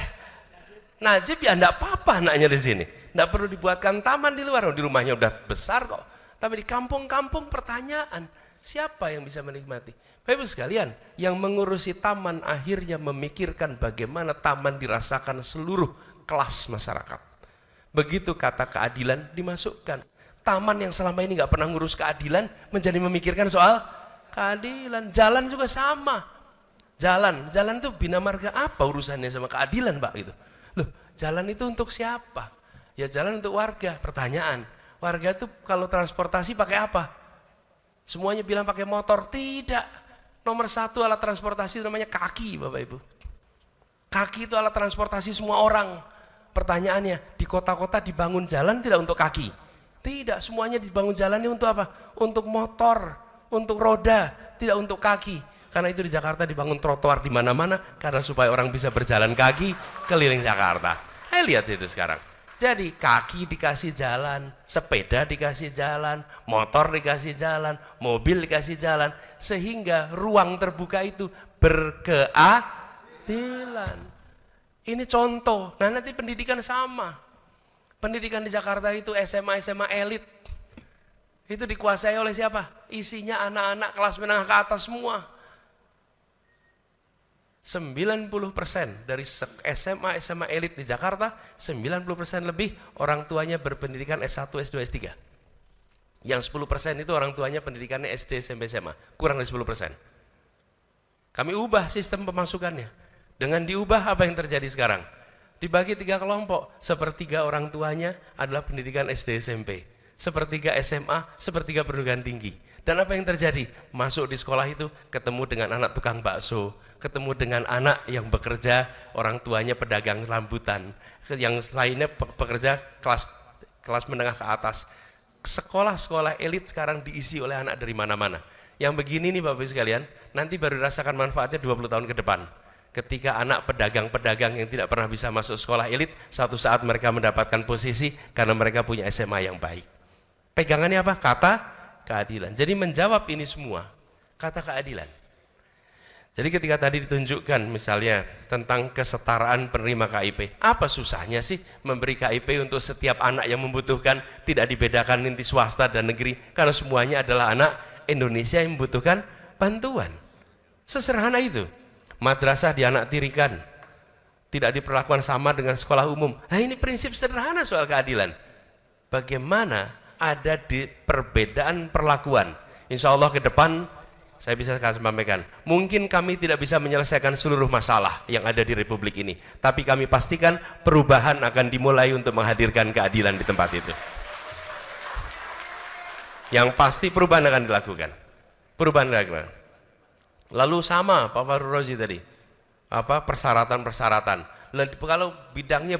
Najib ya enggak apa-apa anaknya di sini. Enggak perlu dibuatkan taman di luar, di rumahnya udah besar kok. Tapi di kampung-kampung pertanyaan, siapa yang bisa menikmati? Bapak Ibu sekalian, yang mengurusi taman akhirnya memikirkan bagaimana taman dirasakan seluruh kelas masyarakat. Begitu kata keadilan dimasukkan. Taman yang selama ini nggak pernah ngurus keadilan menjadi memikirkan soal keadilan. Jalan juga sama. Jalan itu Bina Marga apa urusannya sama keadilan, Pak? Gitu. Loh, jalan itu untuk siapa? Ya jalan untuk warga. Pertanyaan, warga itu kalau transportasi pakai apa? Semuanya bilang pakai motor. Tidak. Nomor satu alat transportasi namanya kaki, Bapak Ibu. Kaki itu alat transportasi semua orang. Pertanyaannya, di kota-kota dibangun jalan tidak untuk kaki? Tidak, semuanya dibangun jalannya untuk apa? Untuk motor, untuk roda, tidak untuk kaki. Karena itu di Jakarta dibangun trotoar di mana-mana karena supaya orang bisa berjalan kaki keliling Jakarta. Lihat itu sekarang. Jadi kaki dikasih jalan, sepeda dikasih jalan, motor dikasih jalan, mobil dikasih jalan, sehingga ruang terbuka itu berkeadilan. Ini contoh. Nah nanti pendidikan sama. Pendidikan di Jakarta itu SMA elit. Itu dikuasai oleh siapa? Isinya anak-anak kelas menengah ke atas semua. 90% dari SMA elit di Jakarta, 90% lebih orang tuanya berpendidikan S1, S2, S3. Yang 10% itu orang tuanya pendidikannya SD, SMP, SMA. Kurang dari 10%. Kami ubah sistem pemasukannya. Dengan diubah apa yang terjadi sekarang? Dibagi 3 kelompok. Sepertiga orang tuanya adalah pendidikan SD, SMP. Sepertiga SMA, sepertiga pendidikan tinggi. Dan apa yang terjadi? Masuk di sekolah itu ketemu dengan anak tukang bakso, ketemu dengan anak yang bekerja, orang tuanya pedagang rambutan, yang lainnya pekerja kelas kelas menengah ke atas. Sekolah-sekolah elit sekarang diisi oleh anak dari mana-mana. Yang begini nih Bapak Ibu sekalian, nanti baru dirasakan manfaatnya 20 tahun ke depan. Ketika anak pedagang-pedagang yang tidak pernah bisa masuk sekolah elit, suatu saat mereka mendapatkan posisi karena mereka punya SMA yang baik. Pegangannya apa? Kata keadilan. Jadi menjawab ini semua, kata keadilan. Jadi ketika tadi ditunjukkan misalnya tentang kesetaraan penerima KIP, apa susahnya sih memberi KIP untuk setiap anak yang membutuhkan, tidak dibedakan nanti swasta dan negeri, karena semuanya adalah anak Indonesia yang membutuhkan bantuan. Sesederhana itu. Madrasah dianaktirikan, tidak diperlakukan sama dengan sekolah umum. Nah ini prinsip sederhana soal keadilan. Bagaimana ada di perbedaan perlakuan. Insya Allah ke depan saya bisa sampaikan, mungkin kami tidak bisa menyelesaikan seluruh masalah yang ada di Republik ini, tapi kami pastikan perubahan akan dimulai untuk menghadirkan keadilan di tempat itu. Yang pasti perubahan akan dilakukan. Perubahan dilakukan. Lalu sama Pak Farul Rozi tadi, apa persyaratan-persyaratan. Kalau bidangnya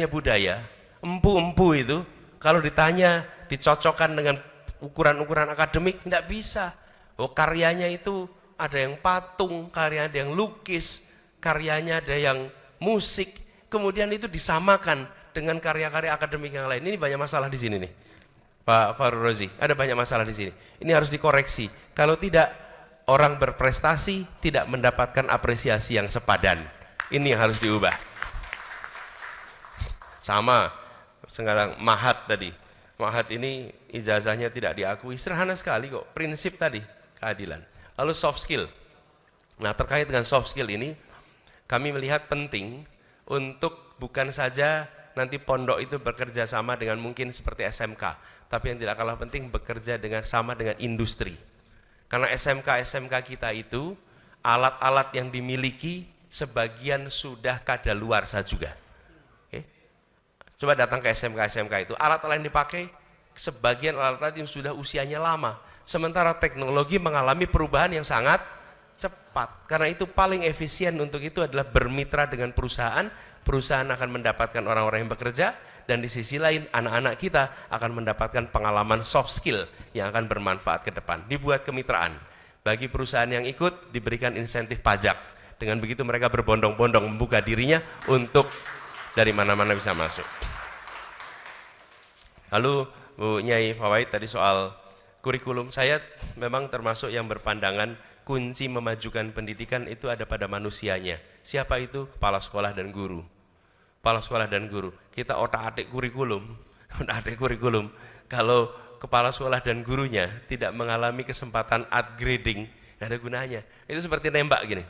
budaya, empu-empu itu kalau ditanya dicocokkan dengan ukuran-ukuran akademik tidak bisa. Oh karyanya itu ada yang patung, karyanya ada yang lukis, karyanya ada yang musik, kemudian itu disamakan dengan karya-karya akademik yang lain. Ini banyak masalah di sini nih, Pak Farul Rozi. Ada banyak masalah di sini. Ini harus dikoreksi. Kalau tidak, orang berprestasi tidak mendapatkan apresiasi yang sepadan. Ini yang harus diubah. Sama sekarang Mahat tadi. Mahat ini ijazahnya tidak diakui. Sederhana sekali kok. Prinsip tadi, keadilan. Lalu soft skill. Nah terkait dengan soft skill ini, kami melihat penting untuk bukan saja nanti pondok itu bekerja sama dengan mungkin seperti SMK, tapi yang tidak kalah penting bekerja sama dengan industri. Karena SMK kita itu alat-alat yang dimiliki sebagian sudah kadaluarsa juga. Oke. Coba datang ke SMK itu, alat-alat yang dipakai sebagian alat-alat yang sudah usianya lama. Sementara teknologi mengalami perubahan yang sangat cepat. Karena itu paling efisien untuk itu adalah bermitra dengan perusahaan. Perusahaan akan mendapatkan orang-orang yang bekerja, dan di sisi lain anak-anak kita akan mendapatkan pengalaman soft skill yang akan bermanfaat ke depan. Dibuat kemitraan. Bagi perusahaan yang ikut diberikan insentif pajak. Dengan begitu mereka berbondong-bondong membuka dirinya untuk dari mana-mana bisa masuk. Lalu Bu Nyai Fawaid tadi soal kurikulum, saya memang termasuk yang berpandangan kunci memajukan pendidikan itu ada pada manusianya. Siapa itu? Kepala sekolah dan guru. Kepala sekolah dan guru. Kita otak-atik kurikulum. Kalau kepala sekolah dan gurunya tidak mengalami kesempatan upgrading, nggak ada gunanya. Itu seperti nembak gini.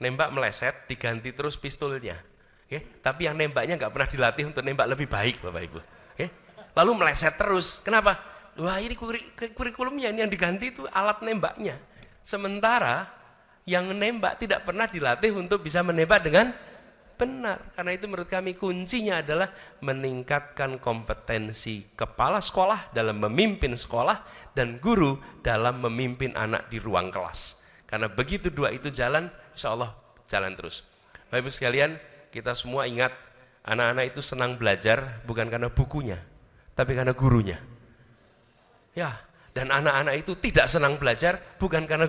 Nembak meleset, diganti terus pistolnya. Okay? Tapi yang nembaknya nggak pernah dilatih untuk nembak lebih baik, Bapak Ibu. Okay? Lalu meleset terus. Kenapa? Wah ini kurikulumnya, ini yang diganti itu alat nembaknya. Sementara yang nembak tidak pernah dilatih untuk bisa menembak dengan benar. Karena itu menurut kami kuncinya adalah meningkatkan kompetensi kepala sekolah dalam memimpin sekolah dan guru dalam memimpin anak di ruang kelas. Karena begitu dua itu jalan, insya Allah jalan terus. Bapak Ibu sekalian, kita semua ingat anak-anak itu senang belajar bukan karena bukunya, tapi karena gurunya. Ya, dan anak-anak itu tidak senang belajar bukan karena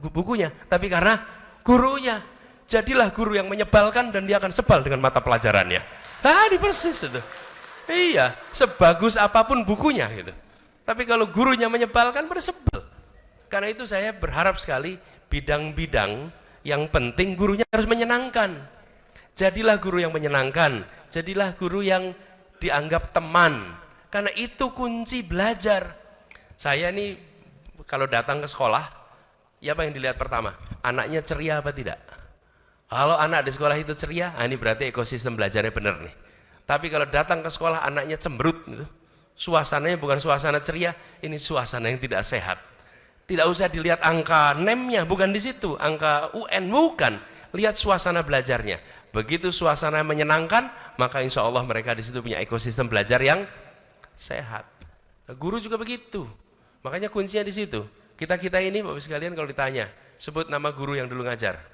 bukunya, tapi karena gurunya. Jadilah guru yang menyebalkan dan dia akan sebal dengan mata pelajarannya. Tadi persis itu. Iya, sebagus apapun bukunya gitu. Tapi kalau gurunya menyebalkan, pada sebel. Karena itu saya berharap sekali bidang-bidang yang penting gurunya harus menyenangkan. Jadilah guru yang menyenangkan, jadilah guru yang dianggap teman. Karena itu kunci belajar. Saya nih kalau datang ke sekolah, ya apa yang dilihat pertama? Anaknya ceria apa tidak? Kalau anak di sekolah itu ceria, ini berarti ekosistem belajarnya benar nih. Tapi kalau datang ke sekolah anaknya cemberut gitu, suasananya bukan suasana ceria, ini suasana yang tidak sehat. Tidak usah dilihat angka NEM-nya, bukan di situ, angka UN, bukan. Lihat suasana belajarnya. Begitu suasana menyenangkan, maka insya Allah mereka di situ punya ekosistem belajar yang sehat. Guru juga begitu. Makanya kuncinya di situ. Kita ini, Bapak sekalian, kalau ditanya, sebut nama guru yang dulu ngajar.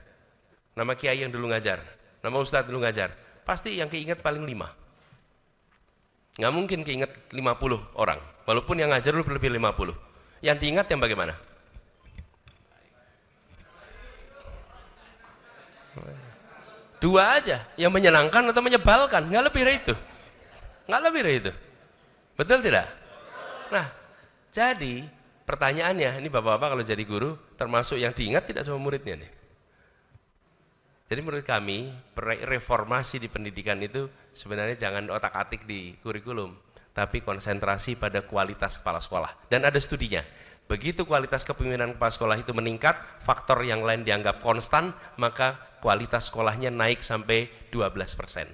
Nama kiai yang dulu ngajar, nama ustadz dulu ngajar, pasti yang keinget paling 5. Nggak mungkin keinget 50 orang, walaupun yang ngajar lu lebih 50. Yang diingat yang bagaimana? Dua aja, yang menyenangkan atau menyebalkan, nggak lebih dari itu. Nggak lebih dari itu. Betul tidak? Nah, jadi pertanyaannya, ini bapak-bapak kalau jadi guru, termasuk yang diingat tidak sama muridnya nih. Jadi menurut kami, reformasi di pendidikan itu sebenarnya jangan otak-atik di kurikulum, tapi konsentrasi pada kualitas kepala sekolah. Dan ada studinya, begitu kualitas kepemimpinan kepala sekolah itu meningkat, faktor yang lain dianggap konstan, maka kualitas sekolahnya naik sampai 12%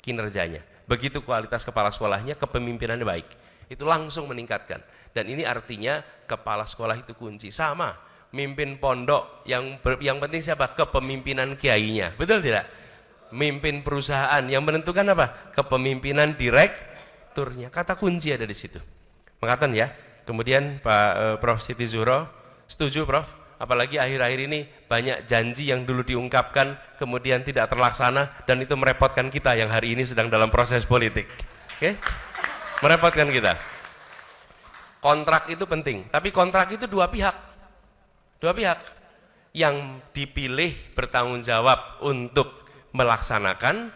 kinerjanya. Begitu kualitas kepala sekolahnya, kepemimpinannya baik. Itu langsung meningkatkan. Dan ini artinya kepala sekolah itu kunci. Sama, mimpin pondok, yang penting siapa? Kepemimpinan kiainya. Betul tidak? Mimpin perusahaan, yang menentukan apa? Kepemimpinan direkturnya. Kata kunci ada di situ. Mengatakan ya. Kemudian Pak Prof. Siti Zuhro, setuju Prof? Apalagi akhir-akhir ini banyak janji yang dulu diungkapkan kemudian tidak terlaksana, dan itu merepotkan kita yang hari ini sedang dalam proses politik. Oke? Merepotkan kita. Kontrak itu penting, tapi kontrak itu dua pihak. Dua pihak. Yang dipilih bertanggung jawab untuk melaksanakan,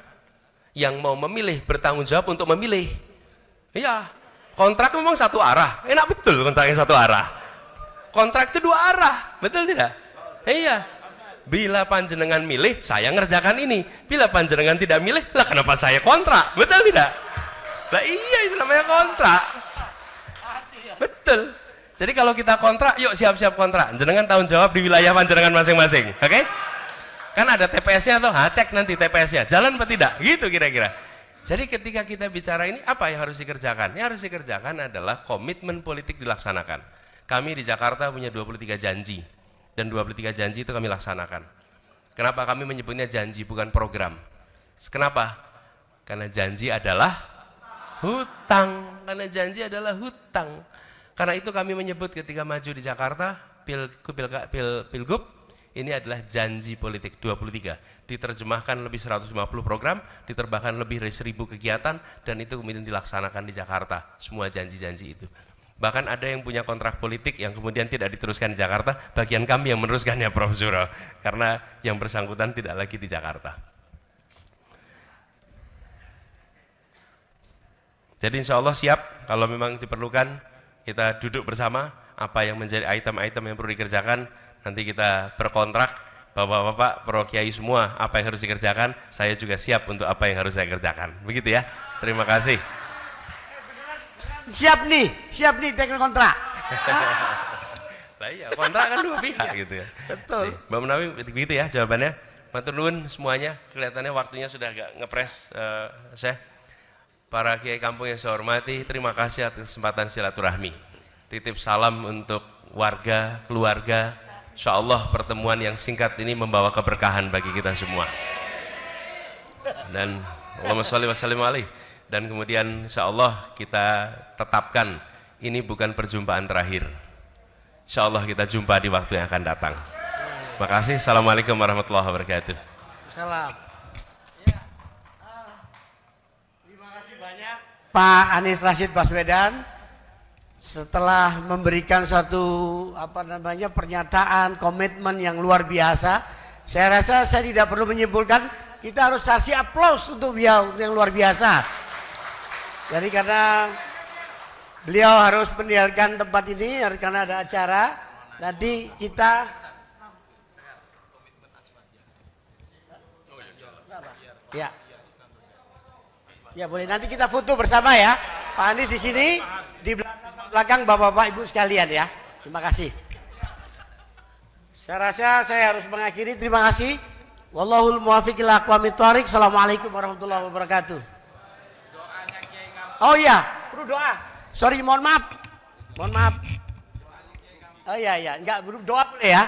yang mau memilih bertanggung jawab untuk memilih. Iya, kontrak memang satu arah. Enak betul kontraknya satu arah. Kontrak itu dua arah, betul tidak? Iya. Bila panjenengan milih, saya ngerjakan ini. Bila panjenengan tidak milih, lah kenapa saya kontrak? Betul tidak? Lah iya, itu namanya kontrak. Betul. Jadi kalau kita kontrak, yuk siap-siap kontrak. Jenengan tanggung jawab di wilayah panjenengan masing-masing, oke? Kan ada TPS-nya tuh, cek nanti TPS-nya, jalan apa tidak? Gitu kira-kira. Jadi ketika kita bicara ini, apa yang harus dikerjakan? Yang harus dikerjakan adalah komitmen politik dilaksanakan. Kami di Jakarta punya 23 janji, dan 23 janji itu kami laksanakan. Kenapa kami menyebutnya janji bukan program? Kenapa? Karena janji adalah hutang. Karena janji adalah hutang. Karena itu kami menyebut ketika maju di Jakarta, Pilgub, ini adalah janji politik 23. Diterjemahkan lebih 150 program, diterbahkan lebih dari 1000 kegiatan, dan itu kemudian dilaksanakan di Jakarta. Semua janji-janji itu. Bahkan ada yang punya kontrak politik yang kemudian tidak diteruskan di Jakarta, bagian kami yang meneruskannya Prof. Zuhro, karena yang bersangkutan tidak lagi di Jakarta. Jadi insya Allah siap, kalau memang diperlukan kita duduk bersama, apa yang menjadi item-item yang perlu dikerjakan, nanti kita berkontrak, Bapak-bapak, Pro Kiai semua, apa yang harus dikerjakan, saya juga siap untuk apa yang harus saya kerjakan. Begitu ya, terima kasih. Siap nih teknik kontrak. Lah iya, kontrak kan dua pihak gitu ya. Betul. Mbak Menawi begitu ya jawabannya. Matur nuwun semuanya, kelihatannya waktunya sudah agak ngepres. Saya para kiai kampung yang saya hormati, terima kasih atas kesempatan silaturahmi. Titip salam untuk warga, keluarga. Insyaallah pertemuan yang singkat ini membawa keberkahan bagi kita semua. Dan Allahumma sholli wa sallim alaihi. Dan kemudian insya Allah kita tetapkan ini bukan perjumpaan terakhir. Insya Allah kita jumpa di waktu yang akan datang. Terima kasih. Assalamualaikum warahmatullahi wabarakatuh. Salam. Ya. Terima kasih banyak Pak Anies Rashid Baswedan. Setelah memberikan suatu pernyataan komitmen yang luar biasa, saya rasa saya tidak perlu menyimpulkan, kita harus kasih aplaus untuk beliau yang luar biasa. Jadi karena beliau harus meninggalkan tempat ini karena ada acara, nanti kita ya boleh nanti kita foto bersama ya, Pak Anies di sini, di belakang bapak-bapak ibu sekalian ya. Terima kasih. Saya rasa saya harus mengakhiri. Terima kasih. Wallahul muwaffiq ila aqwamit thoriq. Assalamualaikum warahmatullahi wabarakatuh. Oh iya, perlu doa. Sorry, mohon maaf. Oh iya, enggak doa boleh ya.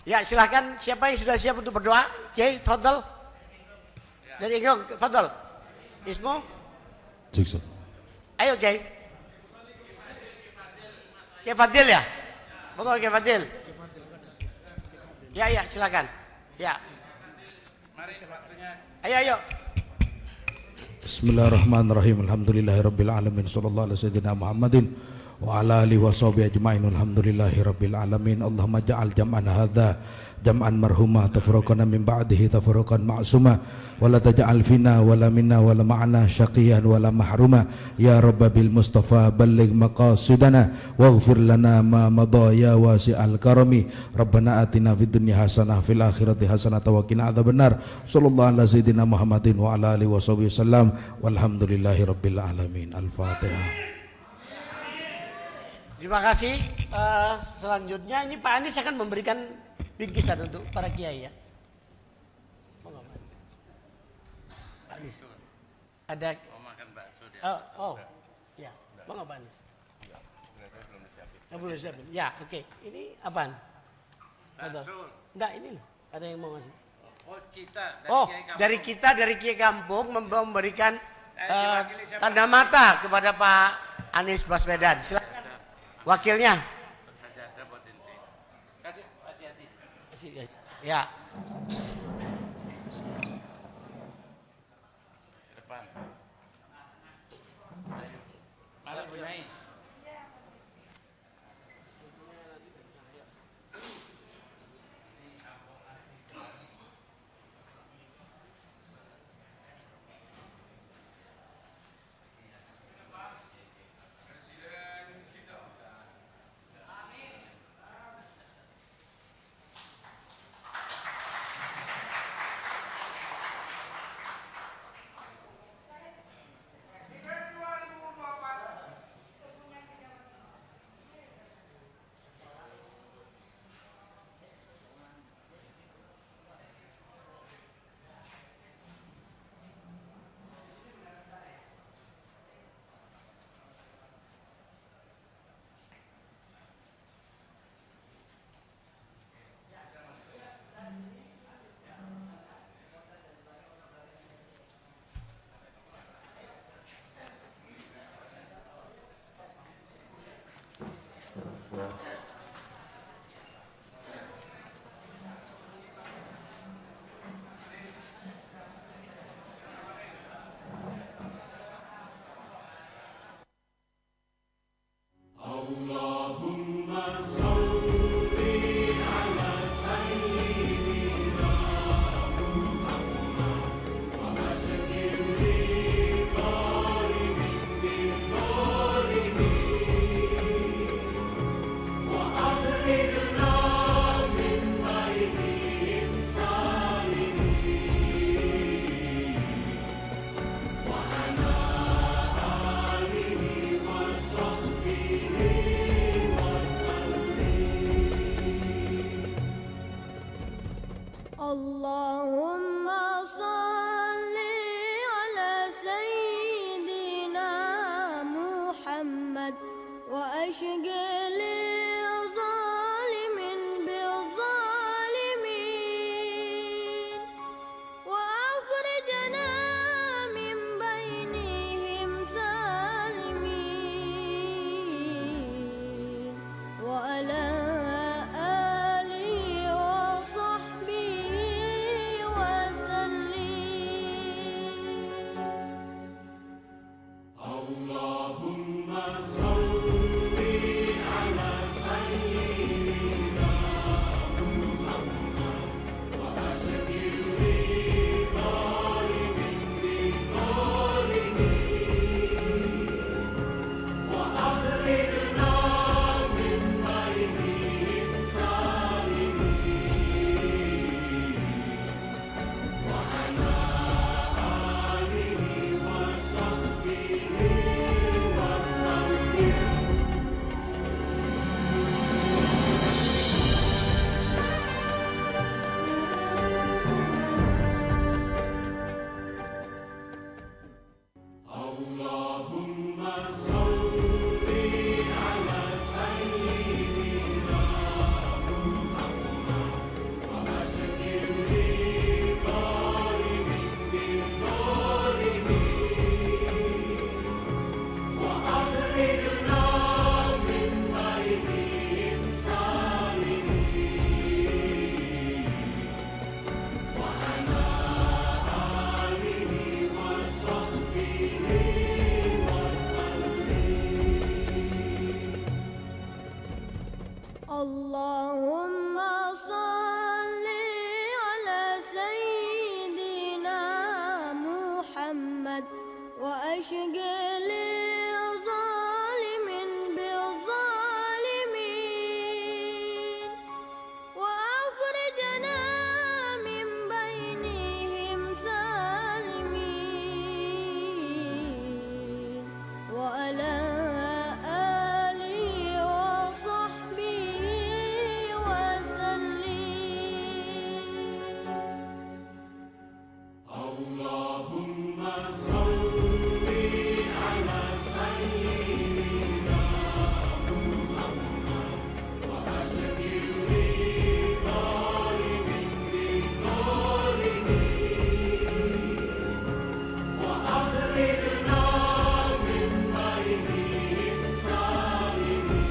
Ya, silakan siapa yang sudah siap untuk berdoa? Kiai, tafadhal. Dari Engkong, tafadhal. Ismu? Jikso. Ayo, Kiai. Kiai Fadil ya? Betul, Kiai Fadil. Ya, silakan. Ya. Ayo. Bismillahirrahmanirrahim. Alhamdulillahirabbil alamin. Sallallahu alaihi sayyidina Muhammadin wa ala alihi wa sahbihi ajmain. Alhamdulillahirabbil alamin. Allahumma ja'al jam'ana hadza jam'an marhuma tafraqana min ba'dihi tafraqan ma'suma wa la taj'al fina wa la minna wa la ma'ana syaqiyan wa la mahruma ya rabba bil mustafa balligh maqasidana waghfir lana ma madha ya wasi'al karami rabbana atina fid dunya hasanah fil akhirati hasanah wa qina adzabannar sallallahu ala sayyidina Muhammadin wa ala alihi wa sahbihi wasallam walhamdulillahi rabbil alamin. Al-Fatihah. Terima kasih. Selanjutnya ini Pak Anies akan memberikan bingkisan untuk para kiai ya. Pak Anies. Ada makan bakso dia. Ya. Bang Pak Anies. Belum siapin. Ya, oke. Ini apaan? Bakso. Enggak, ini loh. Ada yang mau ngasih. Dari Kiai Kampung. Dari Kiai Kampung memberikan tanda mata kepada Pak Anies Baswedan. Silakan. Wakilnya. Kasih hati-hati. Ya. Ke depan. Mari Bu Nyai. Allahumma salli ala sayyidina Muhammad wa ashghili zalimin bil zalimin wa akhrijna min bainihim salimin wa ala Allahumma salli ala sayyidina Allahumma salli ala sayyidina Muhammad wa ashghil zalimin bil zalimin wa akhrijna min bainihim salimin wa ala alihi wa sahbihi wa sallim. Allahumma salli ala sayyidina Muhammad wa ashghil zalimin bil zalimin wa akhrijna min bainihim salimin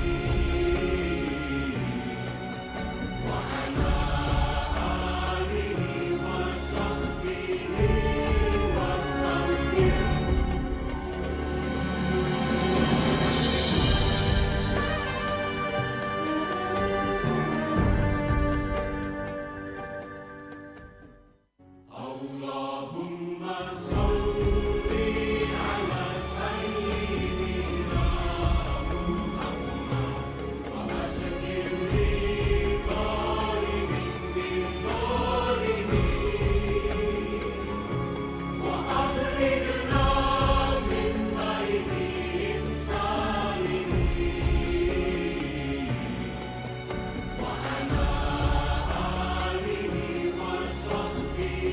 wa ala alihi wa sahbihi wa sallim. Allahumma salli ala sayyidina Muhammad wa ashghil zalimin bil zalimin wa akhrijna min bainihim salimin wa ala alihi wa sahbihi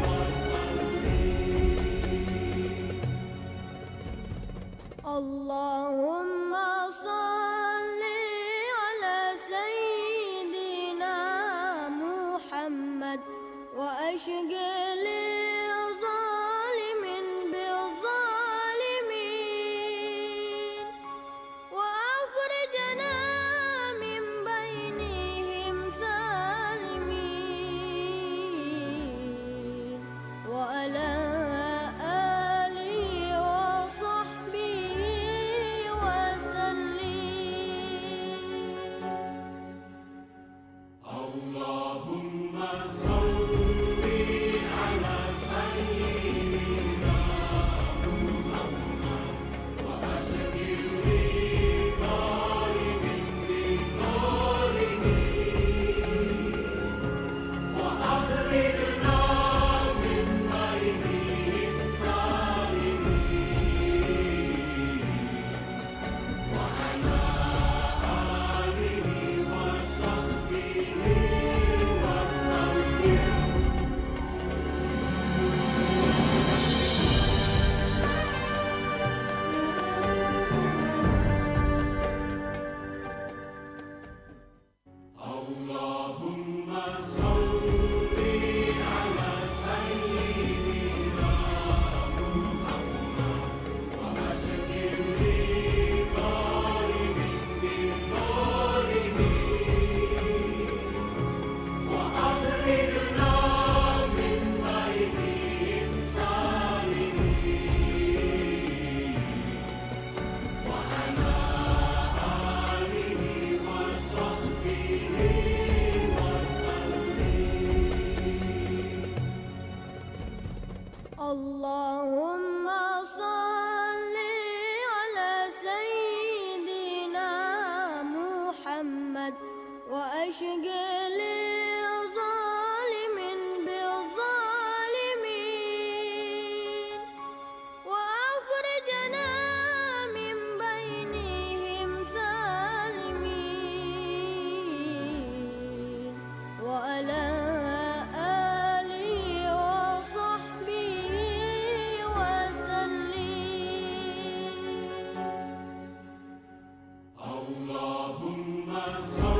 wa sallim. Allahumma salli ala sayyidina Muhammad wa ashghil zalimin bil zalimin wa akhrijna min bainihim salimin wa ala alihi wa sahbihi wa sallim. Allahumma salli ala sayyidina Muhammad wa ashghil zalimin bil zalimin wa akhrijna min bainihim salimin wa ala alihi wa sahbihi wa sallim. Allahumma salli ala sayyidina Muhammad wa ashghil zalimin bil zalimin wa akhrijna min bainihim salimin wa ala alihi wa sahbihi wa sallim. Allahumma salli ala sayyidina Muhammad wa ashghil zalimin bil zalimin wa akhrijna min bainihim salimin wa ala alihi wa sahbihi wa sallim. Allahumma salli